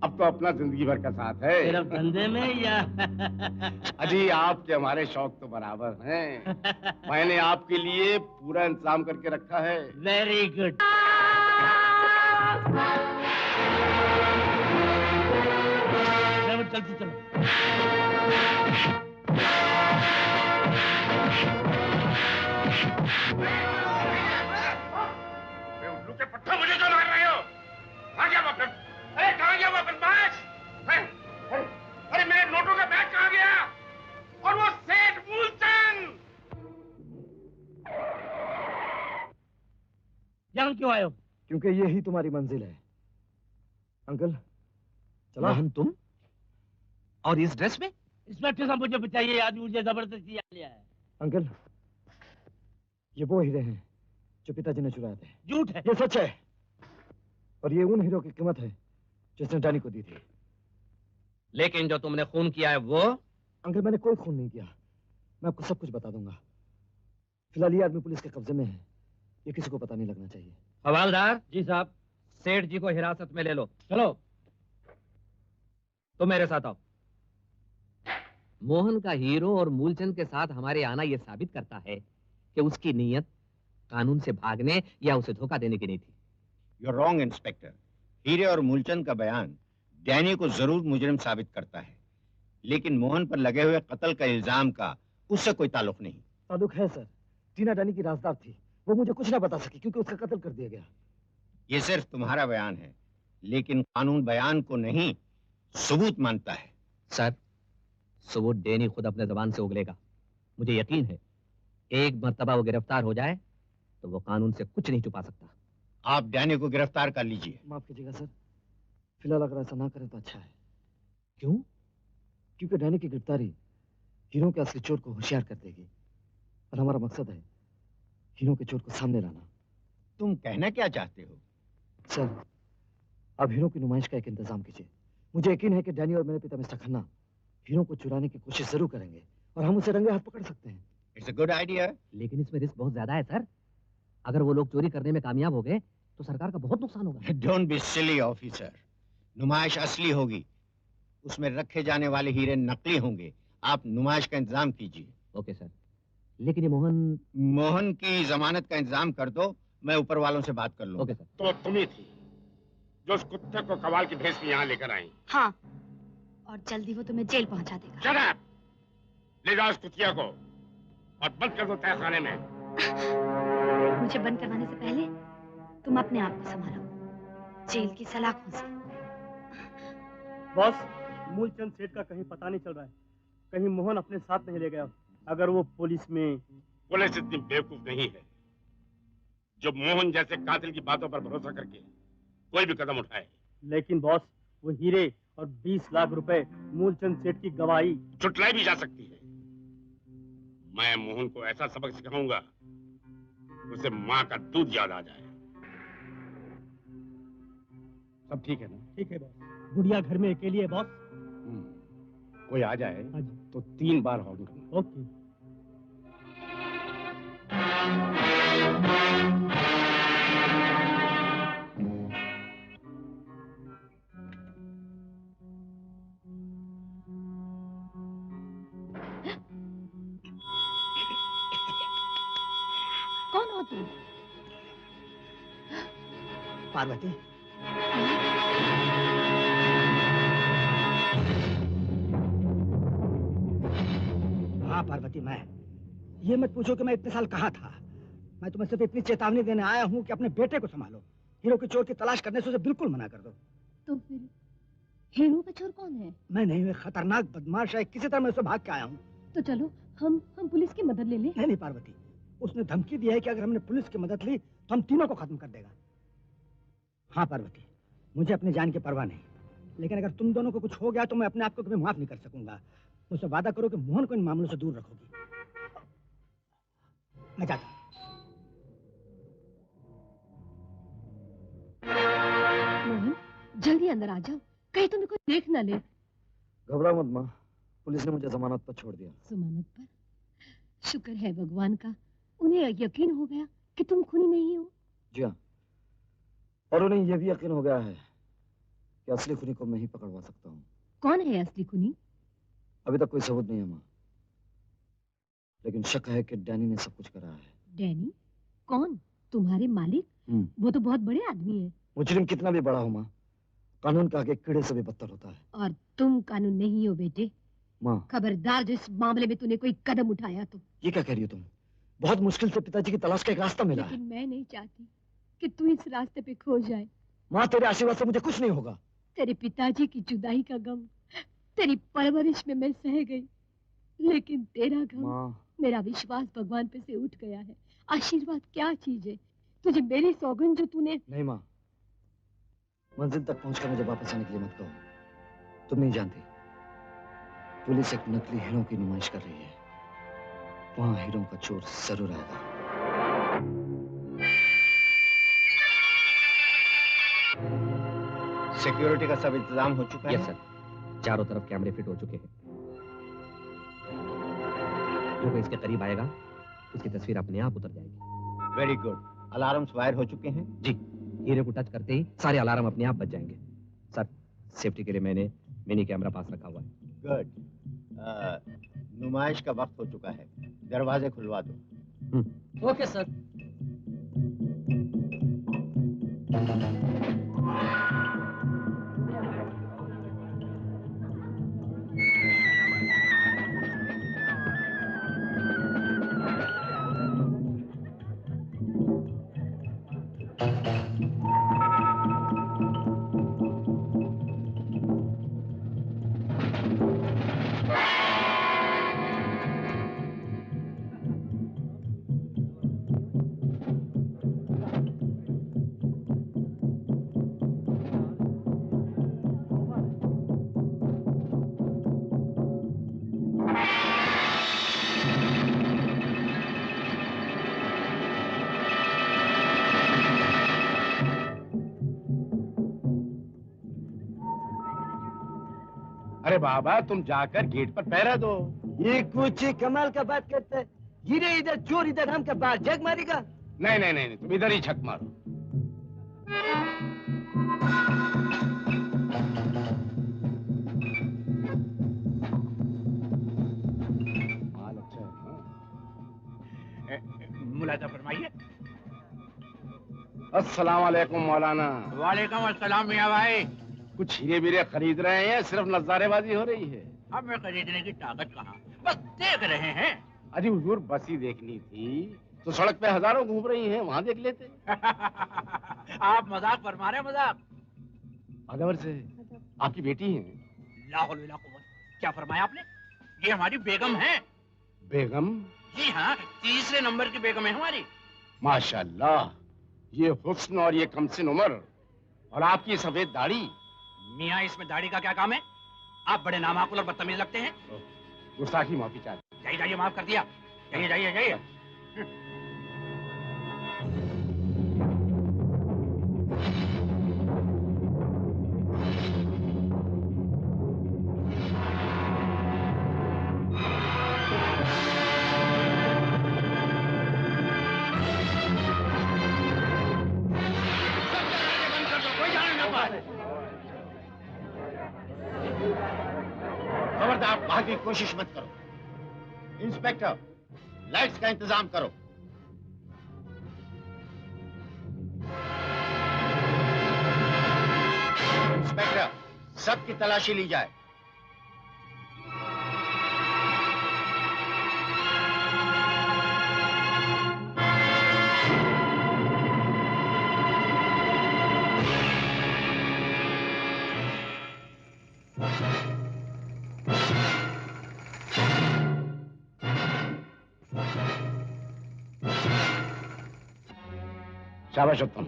S6: अब तो अपना जिंदगी भर का साथ है।
S11: सिर्फ धंधे में या?
S6: अजी आपके हमारे शौक तो बराबर हैं। मैंने आपके लिए पूरा इंतजाम करके रखा है।
S11: Very good. जल्दी चलो।
S5: उल्लू के पट्टा मुझे क्यों मार रहे हो? कहाँ गया वफन? अरे कहाँ गया वफन बाज? अरे मेरे नोटों का बैग कहाँ गया? और वो सेठ मूलचंद?
S11: यहाँ क्यों आए हो?
S14: क्योंकि यही तुम्हारी मंजिल है। अंकल चला।
S8: मोहन तुम और इस ड्रेस में?
S11: इंस्पेक्टर साहब मुझे बचाइए, आज मुझे जबरदस्ती आ लिया है।
S14: अंकल ये वो हीरे हैं जो पिताजी ने चुराए थे।
S11: झूठ है।
S14: ये सच है, और ये उन हीरो की कीमत है जिसने डैनी को दी थी।
S8: लेकिन जो तुमने खून किया है वो?
S14: अंकल मैंने कोई खून नहीं किया, मैं आपको सब कुछ बता दूंगा। फिलहाल ये आदमी पुलिस के कब्जे में है, ये किसी को पता नहीं लगना चाहिए।
S8: हवालदार जी साहब, सेठ जी को हिरासत में ले लो। चलो तुम मेरे साथ आओ। मोहन का हीरो और मूलचंद के साथ हमारे आना यह साबित करता है कि उसकी नीयत कानून से भागने या उसे धोखा देने की नहीं थी।
S21: You're wrong, inspector. हीरे और मूलचंद का बयान डैनी को जरूर मुजरिम साबित करता है, लेकिन मोहन पर लगे हुए कत्ल का इल्जाम का उससे कोई ताल्लुक नहीं।
S14: ताल्लुक है सर, टीना डैनी की राजदार थी, वो मुझे कुछ ना बता सकी क्योंकि उसका कत्ल कर दिया गया।
S21: ये सिर्फ तुम्हारा बयान है, लेकिन कानून बयान को नहीं सबूत मानता है।
S8: सर सबूत डैनी खुद अपने जबान से उगलेगा। मुझे यकीन है एक मर्तबा वो गिरफ्तार हो जाए तो वो कानून से कुछ नहीं छुपा सकता।
S21: आप डैनी को गिरफ्तार कर लीजिए।
S14: माफ कीजिएगा सर, फिलहाल अगर ऐसा ना करें तो अच्छा है। क्यों? क्योंकि डैनी की गिरफ्तारी हीरो के असली चोर को होशियार कर देगी, और हमारा मकसद है हीरो के चोर को सामने लाना।
S21: तुम कहना क्या चाहते हो?
S14: सर अब हीरो की नुमाइश का एक इंतजाम कीजिए। मुझे यकीन है कि डैनी और मेरे पिता मिस्टर खन्ना हीरो को चुराने की कोशिश जरूर करेंगे और हम उसे रंगे हाथ पकड़ सकते हैं।
S21: It's a good idea.
S8: लेकिन इसमें रिस्क बहुत ज्यादा है सर। अगर वो लोग चोरी करने में कामयाब हो गए तो सरकार का बहुत नुकसान होगा।
S21: Don't be silly officer. नुमाइश असली होगी, उसमें रखे जाने वाले हीरे नकली होंगे। आप नुमाइश का इंतजाम कीजिए।
S8: Okay sir. लेकिन ये मोहन
S21: की जमानत का इंतजाम कर दो, मैं ऊपर वालों से बात कर लूँ।
S8: Okay sir.
S6: तो तुम ही थी जो उस कुत्ते को कवाल की भेस में यहाँ लेकर आई।
S15: हाँ, और जल्दी वो तुम्हें जेल पहुंचा देगा।
S6: Shut up! ले जाओ उस कुतिया को और बंद कर दो तहखाने में।
S15: मुझे बंद करवाने से पहले तुम अपने आप को संभालो, जेल की सलाखों से।
S7: बॉस, मूलचंद सेठ का कहीं पता नहीं चल रहा है। कहीं मोहन अपने साथ नहीं ले गया। अगर वो पुलिस में...
S6: पुलिस इतनी बेवकूफ नहीं है जो मोहन जैसे कातिल की बातों पर भरोसा करके कोई भी कदम उठाए।
S7: लेकिन बॉस, वो हीरे और 20 लाख रुपए मूलचंद सेठ की गवाही
S6: चुटलाई भी जा सकती है। मैं मोहन को ऐसा सबक सिखाऊंगा उसे माँ का दूध याद आ जाए। सब ठीक है ना?
S7: ठीक है बॉस। गुड़िया घर में अकेली है बॉस।
S6: कोई आ जाए तो 3 बार हॉर्न करना।
S7: ओके।
S20: कौन हो तुम?
S2: पार्वती, हाँ पार्वती, मैं। ये मत पूछो कि मैं इतने साल कहाँ था। मैं तुम्हें सिर्फ इतनी चेतावनी देने आया हूँ कि अपने बेटे को संभालो। हीरो के चोर की तलाश करने से उसे बिल्कुल मना कर दो।
S20: तो फिर हीरो का चोर कौन है?
S2: मैं नहीं हूँ, खतरनाक बदमाश है। किसी तरह मैं उससे भाग के आया हूँ।
S20: तो चलो हम पुलिस की मदद ले लें।
S2: नहीं पार्वती, उसने धमकी दी है कि अगर हमने पुलिस की मदद ली तो हम तीनों को खत्म कर देगा। हाँ पार्वती, मुझे अपनी जान की परवाह नहीं, लेकिन अगर तुम दोनों को कुछ हो गया तो मैं अपने आप को कभी माफ नहीं कर सकूंगा। मुझसे वादा करो कि मोहन को इन मामलों से दूर रखोगी। मैं जाता हूँ।
S20: मोहन, जल्दी अंदर आ जाओ, कहीं तुम्हें कोई देख ना ले।
S14: घबराओ मत माँ, पुलिस ने मुझे जमानत पर छोड़ दिया।
S20: जमानत पर? शुक्र है भगवान का, उन्हें यकीन हो गया कि तुम खूनी नहीं हो।
S14: जी हाँ, और उन्हें यह भी यकीन हो गया है कि असली खूनी को मैं ही पकड़वा सकता हूँ।
S20: कौन है असली खूनी?
S14: अभी तक कोई सबूत नहीं है माँ, लेकिन शक है कि डैनी ने सब कुछ करा है।
S20: डैनी? कौन? तुम्हारे मालिक? वो तो बहुत बड़े आदमी है।
S14: मुजरिम कितना भी बड़ा हो माँ, कानून के आगे कीड़े से भी बदतर होता है।
S20: और तुम कानून नहीं हो बेटे।
S14: माँ,
S20: खबरदार जो इस मामले में तूने कोई कदम उठाया तो।
S14: ये क्या कह रही हो तुम? बहुत मुश्किल से पिताजी की तलाश का एक रास्ता मिला है।
S20: लेकिन मैं नहीं चाहती कि तू इस रास्ते पे खो जाए।
S14: माँ, तेरे आशीर्वाद से मुझे कुछ नहीं होगा।
S20: तेरे पिताजी की जुदाई का गम तेरी परवरिश में मैं सह गई, लेकिन तेरा गम, मेरा विश्वास भगवान पे से उठ गया है। आशीर्वाद क्या चीज है? तुझे मेरी सौगंध जो तूने...
S14: नहीं माँ, मंजिल तक पहुंचकर मुझे वापस आने के लिए मत कहो। तुम नहीं जानती, पुलिस एक नकली हीरो की नुमाइश कर रही है। वहां हीरो का चोर जरूर आएगा।
S21: सिक्योरिटी का सब इंतजाम हो चुका है?
S8: यस सर, चारों तरफ कैमरे फिट हो चुके हैं। जो कोई इसके करीब आएगा उसकी तस्वीर अपने आप उतर जाएगी।
S21: Very good. अलार्म्स वायर हो चुके हैं?
S8: जी, हीरे को टच करते ही सारे अलार्म अपने आप बज जाएंगे। सर, सेफ्टी के लिए मैंने मिनी कैमरा पास रखा हुआ है।
S21: गुड। नुमाइश का वक्त हो चुका है, दरवाजे खुलवा दो।
S11: Okay sir.
S6: अरे बाबा, तुम जाकर गेट पर पहरा दो।
S14: ये कुछ कमाल का बात करता है। हीरे इधर, चोर इधर, हम क्या बाहर जग मारेगा?
S6: नहीं नहीं नहीं, तुम इधर ही छक मारो। माल अच्छा है ना?
S12: मुलाजा फरमाइए।
S6: अस्सलाम वालेकुम मौलाना।
S12: वालेकुम अस्सलाम मियां भाई।
S6: कुछ हीरे बीरे खरीद रहे हैं, सिर्फ नजारेबाजी हो रही है?
S12: हमें खरीदने की ताकत कहाँ, बस देख रहे हैं।
S6: अरे हुजूर बस ही देखनी थी तो सड़क पे हजारों घूम रही हैं, वहां देख लेते।
S12: आप मजाक फरमा रहे हैं, मजाक।
S6: अदवर से आपकी बेटी है?
S12: लाहौल वला कुव्वत, क्या फरमाया आपने? ये हमारी बेगम है।
S6: बेगम?
S12: जी हाँ, तीसरे नंबर की बेगम है हमारी।
S6: माशाल्लाह, ये हुस्न और ये कमसिन उम्र और आपकी सफेद दाढ़ी।
S12: मियाँ, इसमें दाढ़ी का क्या काम है? आप बड़े नामाकुल और बदतमीज लगते हैं।
S6: गुस्ताखी माफी चाहिए।
S12: जाइए जाइए, माफ कर दिया। जाइए जाइए जाइए।
S21: खबरदार भागने की कोशिश मत करो। इंस्पेक्टर, लाइट्स का इंतजाम करो। इंस्पेक्टर, सबकी तलाशी ली जाए।
S6: शाबाश उत्तम,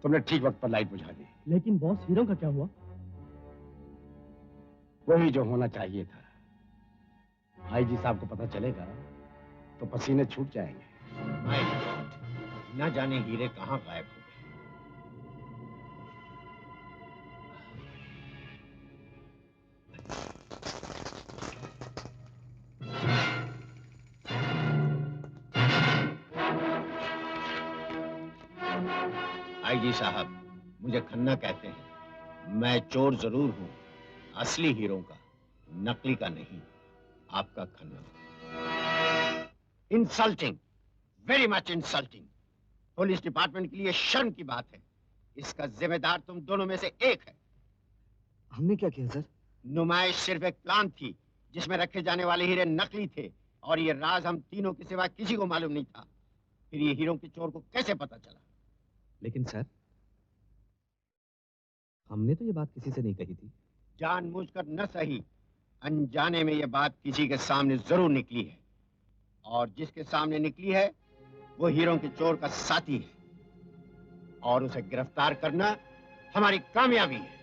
S6: तुमने ठीक वक्त पर लाइट बुझा दी।
S7: लेकिन बॉस, हीरो का क्या हुआ?
S6: वही जो होना चाहिए था। आईजी साहब को पता चलेगा तो पसीने छूट जाएंगे।
S21: माय गॉड, न जाने हीरे कहाँ गायब हो गए। आईजी साहब, मुझे खन्ना कहते हैं। मैं चोर जरूर हूं, असली हीरो का, नकली का नहीं। आपका Khanna. Insulting, very much insulting. Police department के लिए शर्म की बात है। इसका जिम्मेदार तुम दोनों में से एक है।
S14: हमने क्या किया सर?
S21: नुमाइश सिर्फ एक प्लान थी जिसमें रखे जाने वाले हीरे नकली थे और ये राज हम तीनों के सिवा किसी को मालूम नहीं था। फिर ये हीरो के चोर को कैसे पता चला?
S8: लेकिन सर, हमने तो ये बात किसी से नहीं कही थी।
S21: जानबूझकर न सही, अनजाने में ये बात किसी के सामने जरूर निकली है और जिसके सामने निकली है वो हीरो के चोर का साथी है और उसे गिरफ्तार करना हमारी कामयाबी है।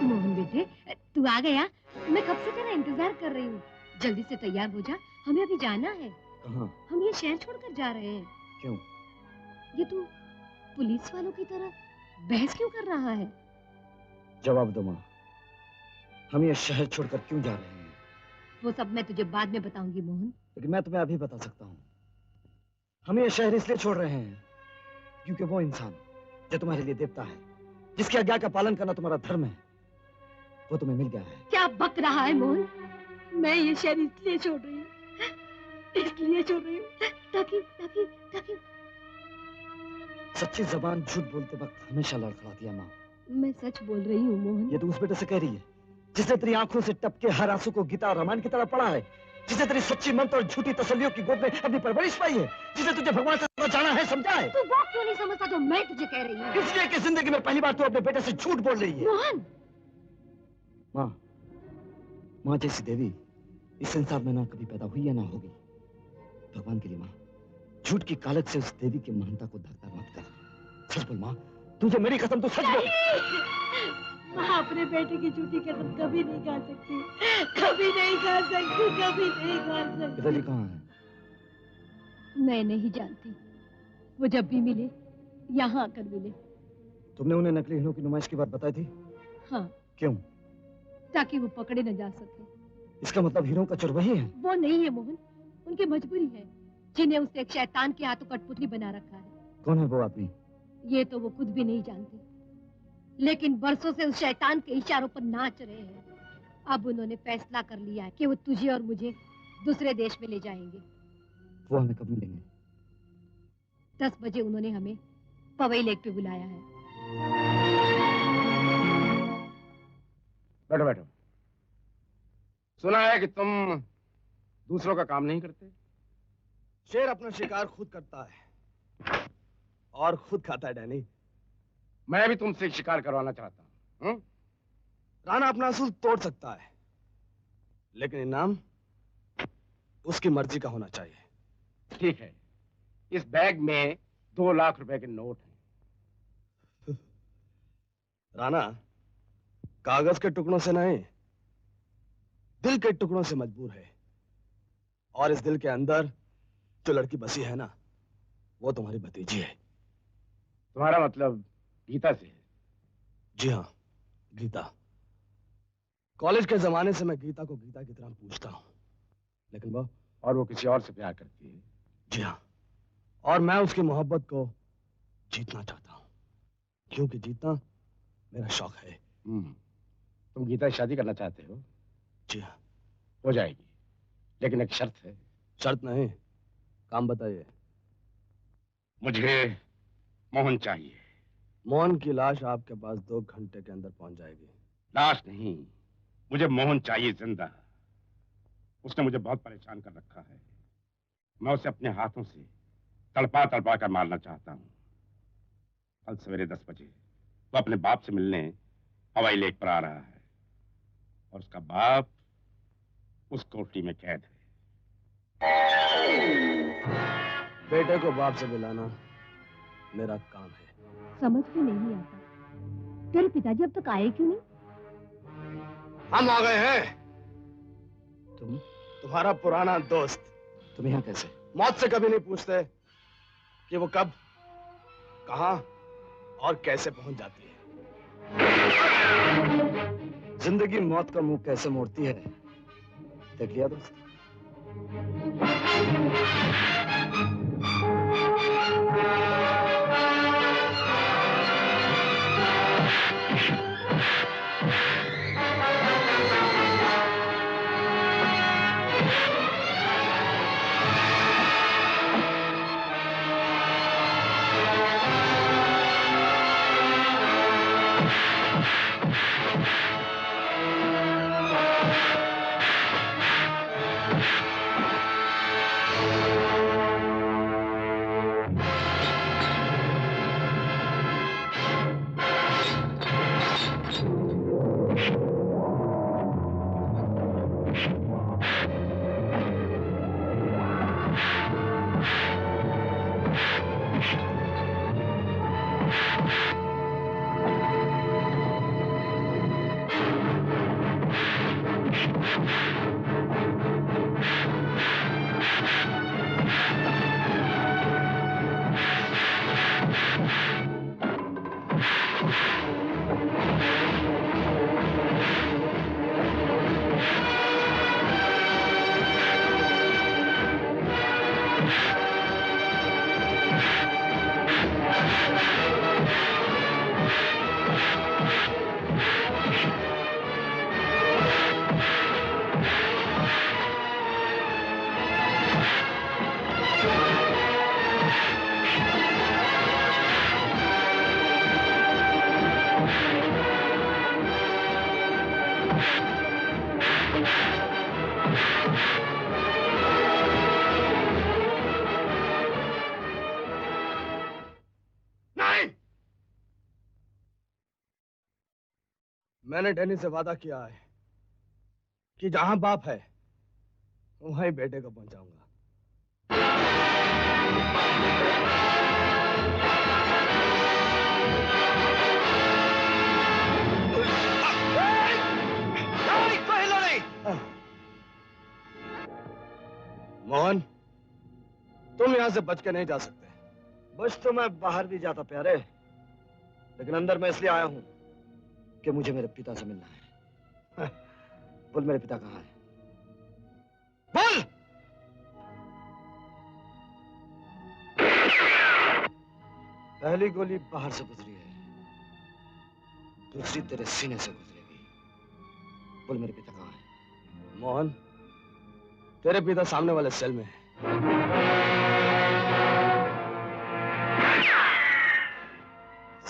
S15: मोहन बेटे, तू आ गया? मैं कब से तेरा इंतजार कर रही हूँ। जल्दी से तैयार हो जा, हमें अभी जाना है।
S14: कहाँ?
S15: हम ये शहर छोड़कर जा रहे हैं।
S14: क्यों?
S15: ये तू पुलिस वालों की तरह बहस क्यों कर रहा है?
S14: जवाब दो माँ, हम ये शहर छोड़कर क्यों जा रहे हैं?
S15: वो सब मैं तुझे बाद में बताऊंगी मोहन।
S14: लेकिन मैं तुम्हें अभी बता सकता हूँ। हम ये शहर इसलिए छोड़ रहे हैं क्योंकि वो इंसान जो तुम्हारे लिए देवता है, जिसकी आज्ञा का पालन करना तुम्हारा धर्म है, वो तुम्हें मिल गया है।
S20: क्या बक रहा है मोहन? मैं ये शहर इसलिए छोड़ रही हूँ, इसलिए छोड़ रही हूँ ताकि ताकि ताकि
S14: सच्ची जबान झूठ बोलते वक्त हमेशा लड़खड़ाती है माँ।
S15: मैं सच बोल रही हूँ मोहन।
S14: ये तो उस बेटे से कह रही है जिसने तेरी आंखों से टपके हर आंसू को गीता और रामायण की तरह पढ़ा है, जिसने तेरी सच्ची मंत्र और झूठी तसल्लियों की गोद में अपनी परवरिश पाई है, जिसने तुझे भगवान से जाना है, समझा है।
S15: तू वो क्यों नहीं समझता जो मैं तुझे कह रही हूँ?
S14: इसलिए कि जिंदगी में पहली बार तू अपने बेटे से झूठ बोल रही है।
S15: मोहन,
S14: माँ जैसी देवी इस संसार में ना कभी पैदा हुई है ना होगी। भगवान के लिए माँ, झूठ की कालक से उस देवी की महानता को धक्का मत कर। सच बोल माँ, तुझे मेरी कसम, तू सच बोल।
S20: माँ अपने बेटे की झूठी कसम कभी नहीं खा सकती, कभी नहीं खा सकती, कभी नहीं खा सकती।
S14: पिताजी कहाँ हैं?
S15: मैं नहीं जानती। वो जब भी मिले यहाँ आकर मिले।
S14: तुमने उन्हें नकली हीरों की नुमाइश की बात बताई थी?
S15: हाँ।
S14: क्यों?
S15: ताकि वो पकड़े न जा सके।
S14: इसका मतलब हीरो का चोर वही है?
S15: वो नहीं है मोहन, उनकी मजबूरी है, जिन्हें उसने एक शैतान के हाथों कठपुतली बना रखा है।
S14: कौन है वो आदमी?
S15: ये तो वो खुद भी नहीं जानते, लेकिन बरसों से उस शैतान के इशारों पर नाच रहे हैं। अब उन्होंने फैसला कर लिया है कि वो तुझे और मुझे दूसरे देश में ले जाएंगे।
S14: वो हमें कब मिलेंगे?
S15: 10 बजे उन्होंने हमें पवई लेक पे बुलाया है।
S6: बैठो बैठो। सुना है कि तुम दूसरों का काम नहीं करते?
S18: शेर अपना शिकार खुद करता है और खुद खाता है डैनी।
S6: मैं भी तुमसे एक शिकार करवाना चाहता हूं।
S18: राणा अपना असूल तोड़ सकता है, लेकिन इनाम उसकी मर्जी का होना चाहिए।
S6: ठीक है, इस बैग में 2 लाख रुपए के नोट हैं।
S18: राणा कागज के टुकड़ों से नहीं, दिल के टुकड़ों से मजबूर है, और इस दिल के अंदर जो लड़की बसी है ना, वो तुम्हारी भतीजी है।
S6: तुम्हारा मतलब गीता से है?
S18: जी हाँ, गीता। कॉलेज के जमाने से मैं गीता को गीता की तरह पूछता हूँ, लेकिन
S6: वो किसी और से प्यार करती है।
S18: जी हाँ, और मैं उसकी मोहब्बत को जीतना चाहता हूँ, क्योंकि जीतना मेरा शौक है।
S6: तुम गीता से शादी करना चाहते हो?
S18: जी हाँ।
S6: हो जाएगी, लेकिन एक शर्त है।
S18: शर्त नहीं, काम बताइए।
S6: मुझे मोहन चाहिए।
S18: मोहन की लाश आपके पास 2 घंटे के अंदर पहुंच जाएगी।
S6: लाश नहीं, मुझे मोहन चाहिए जिंदा। उसने मुझे बहुत परेशान कर रखा है। मैं उसे अपने हाथों से तड़पा तड़पा कर मारना चाहता हूँ। कल सवेरे 10 बजे वो अपने बाप से मिलने हवाई लेक पर आ रहा है, और उसका बाप उस कोठरी में कैद है।
S18: बेटे को बाप से मिलाना मेरा काम है।
S20: समझ में नहीं आता, तेरे पिताजी अब तक आए क्यों नहीं?
S18: हम आ गए हैं। तुम्हारा पुराना दोस्त।
S8: तुम यहाँ कैसे?
S18: मौत से कभी नहीं पूछते कि वो कब, कहां और कैसे पहुंच जाती है। जिंदगी मौत का मुंह कैसे मोड़ती है, देख लिया दोस्त? मैंने डैनी से वादा किया है कि जहां बाप है वहीं ही बेटे को पहुंचाऊंगा। मोहन, तुम यहां से बच के नहीं जा सकते। बच तो मैं बाहर भी जाता प्यारे, लेकिन अंदर मैं इसलिए आया हूं कि मुझे मेरे पिता से मिलना है। बोल, मेरे पिता कहाँ है? बोल! पहली गोली बाहर से गुजरी है, दूसरी तेरे सीने से गुजरेगी। बोल, मेरे पिता कहाँ है? मोहन, तेरे पिता सामने वाले सेल में है।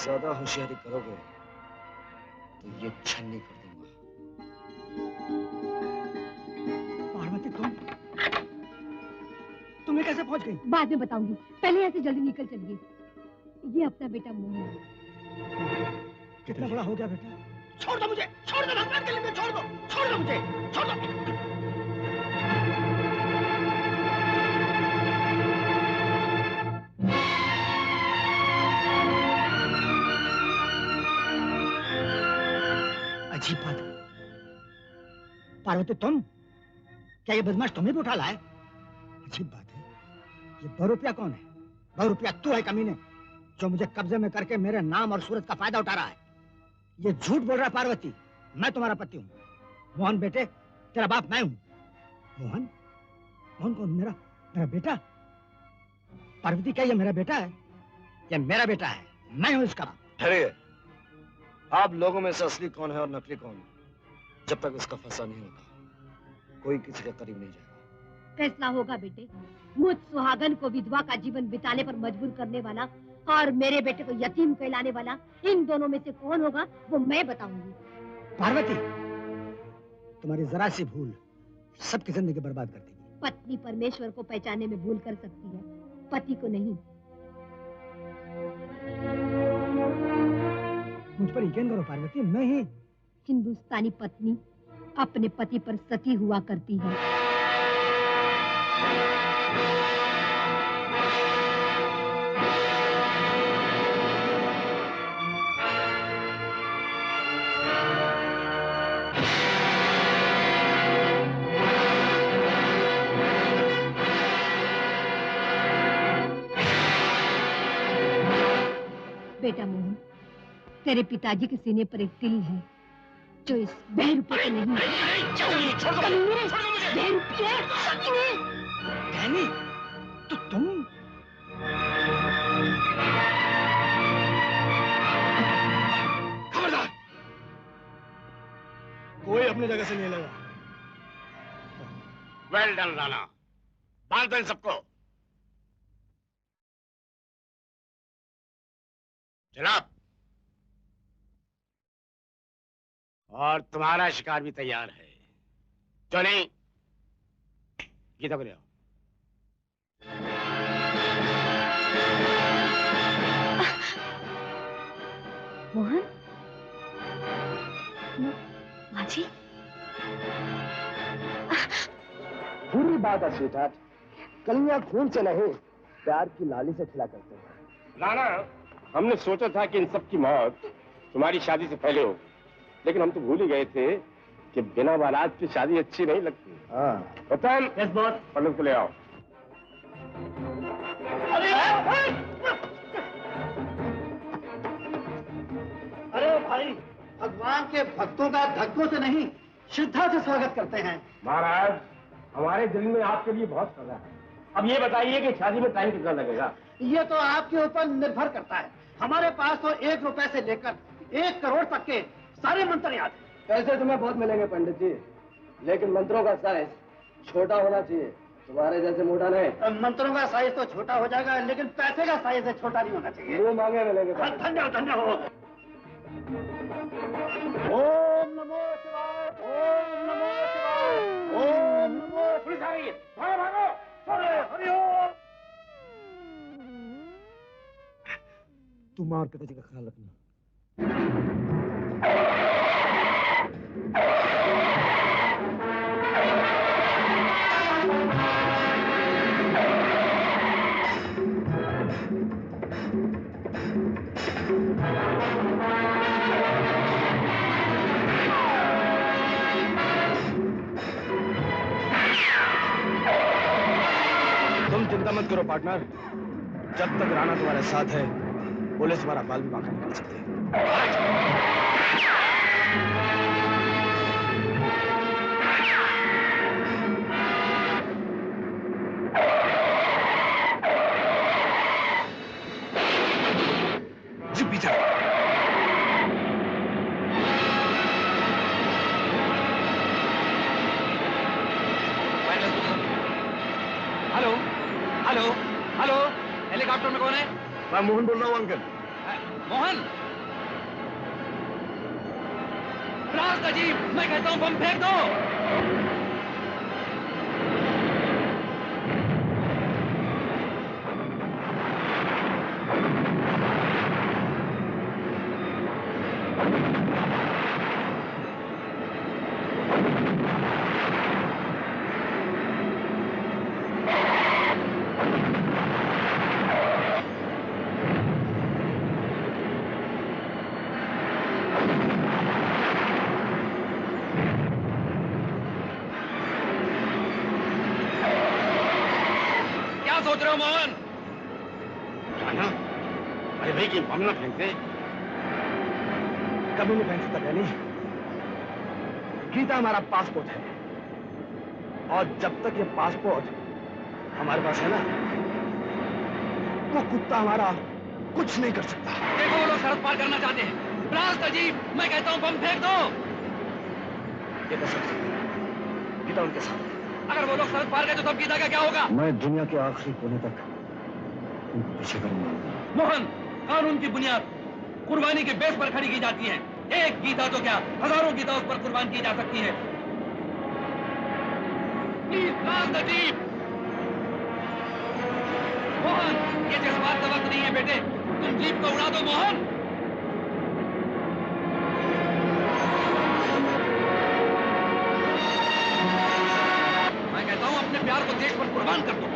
S18: ज्यादा होशियारी करोगे तो ये छन्नी कर दूंगा।
S2: पार्वती, तुम तुम्हें कैसे पहुंच गई?
S20: बाद में बताऊंगी, पहले यहाँ से जल्दी निकल चलिए। ये अपना बेटा मोहन।
S2: कितना बड़ा हो गया बेटा? छोड़ दो मुझे, छोड़ दो, भगवान के लिए छोड़ दो मुझे, छोड़ दो। अजीब बात है। पार्वती तुम? क्या ये बदमाश तुम्हें भी उठा लाए? अजीब बात है। ये बहुरूपिया कौन है? बहुरूपिया तू है कमीने, जो मुझे कब्जे में करके मेरे नाम और सूरत का फायदा उठा रहा है। ये झूठ बोल रहा है पार्वती। मैं तुम्हारा पति हूँ। मोहन बेटे, तेरा बाप मैं हूँ। मोहन? मोहन कौन? मेरा बेटा? पार्वती क्या ये मेरा बेटा है? ये मेरा बेटा है, मैं हूँ इसका बाप।
S14: ठहरिए, आप लोगों में से असली कौन है और नकली कौन है, जब तक इसका फैसला नहीं होता कोई किसी के करीब नहीं जाएगा।
S20: फैसला होगा बेटे। मुझ सुहागन को विधवा का जीवन बिताने पर मजबूर करने वाला और मेरे बेटे को यतीम कहलाने वाला, इन दोनों में से कौन होगा वो मैं बताऊंगी।
S2: पार्वती, तुम्हारी जरा सी भूल सबकी जिंदगी बर्बाद कर देगी।
S20: पत्नी परमेश्वर को पहचानने में भूल कर सकती है, पति को नहीं।
S2: मुझ पर यकीन करो पार्वती, मैं ही।
S20: हिंदुस्तानी पत्नी अपने पति पर सती हुआ करती है। बेटा मोहन, तेरे पिताजी के सीने पर एक तिल है जो इस बहरूपी के नहीं है।
S2: तो तुम?
S18: खबरदार, कोई अपनी जगह से नहीं लगा।
S6: वेल डन राणा, बांध दो इन सबको। जनाब, और तुम्हारा शिकार भी तैयार है। जो नहीं, गीता को ले आओ।
S15: मोहन? माजी?
S18: बुरी बात है स्वीटहार्ट, कलियां खून से नहीं प्यार की लाली से खिला करते हैं।
S6: राणा, हमने सोचा था कि इन सब की मौत तुम्हारी शादी से पहले हो, लेकिन हम तो भूल ही गए थे कि बिना बारात की शादी अच्छी नहीं लगती। पतन, पंडित को ले आओ।
S17: अरे भाई, भगवान के भक्तों का धक्कों से नहीं, श्रद्धा से स्वागत करते हैं।
S6: महाराज, हमारे दिल में आपके लिए बहुत सजा है। अब ये बताइए कि शादी में टाइम कितना लगेगा?
S17: ये तो आपके ऊपर निर्भर करता है। हमारे पास तो 1 रुपए से लेकर 1 करोड़ तक के सारे मंत्र याद हैं।
S14: पैसे तुम्हें बहुत मिलेंगे पंडित जी, लेकिन मंत्रों का साइज छोटा होना चाहिए, तुम्हारे जैसे मोटा नहीं।
S17: मंत्रों का साइज तो छोटा हो जाएगा, लेकिन पैसे का साइज छोटा नहीं होना चाहिए।
S14: वो मांगे मिलेंगे।
S17: धन्य हो। ओम नमो शिवाय, ओम नमो शिवाय, ओम नमो।
S6: पुलिस आ रही है, भागो भागो।
S17: हरि ओम।
S14: तुम और पिताजी का ख्याल रखना। तुम चिंता मत करो पार्टनर, जब तक राणा तुम्हारे साथ है पुलिस तुम्हारा बाल भी बांका निकाल सकती है। जी पीछे।
S12: हेलो हेलो हेलो, हेलीकॉप्टर में कौन है?
S18: मैं मोहन बोल रहा हूँ अंकल।
S12: मोहन? राज अजीब, मैं कहता हूँ बम फेंक दो। सोच रहे हो मोहन?
S18: राणा, अरे भाई की बम ना फेंक दे। कभी नहीं फेंक सकता डैनी। गीता हमारा पासपोर्ट है और जब तक ये पासपोर्ट हमारे पास है ना, वो कुत्ता हमारा कुछ नहीं कर सकता।
S12: देखो वो लोग सरहद पार करना चाहते हैं। ब्लास्ट अजीब, मैं कहता हूँ बम फेंक दो।
S18: ये कर सकते हैं। गीता उनके साथ।
S12: अगर वो लोग सरहद पार गए तो तब गीता का क्या होगा?
S18: मैं दुनिया के आखिरी कोने तक उनको पीछे करूंगा।
S12: मोहन, कानून की बुनियाद कुर्बानी के बेस पर खड़ी की जाती है। एक गीता तो क्या, हजारों गीता उस पर कुर्बान की जा सकती है। Please blast the jeep. Mohan, ये जज्बात का वक्त नहीं है बेटे, तुम जीप को उड़ा दो मोहन। मैं कहता हूं अपने प्यार को देश पर कुर्बान कर दो।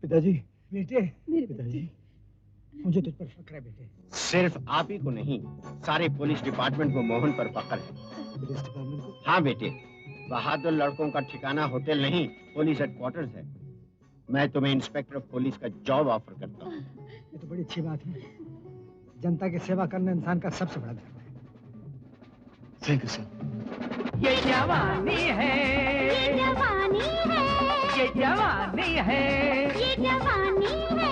S18: पिताजी,
S2: बेटे,
S18: पिताजी,
S2: मुझे तुझ पर फक्र है बेटे।
S21: सिर्फ आप ही को नहीं, सारे पुलिस डिपार्टमेंट को मोहन पर फक्र है।
S18: पुलिस डिपार्टमेंट को?
S21: हाँ बेटे, बहादुर लड़कों का ठिकाना होटल नहीं, पुलिस हेडक्वार्टर्स है। मैं तुम्हें इंस्पेक्टर ऑफ पुलिस का जॉब ऑफर करता हूँ।
S2: ये तो बड़ी अच्छी बात है। जनता की सेवा करना इंसान का सबसे बड़ा धर्म है।
S14: Thank you sir.
S13: ये जवानी है, ये जवानी है, ये जवानी है, ये जवानी है।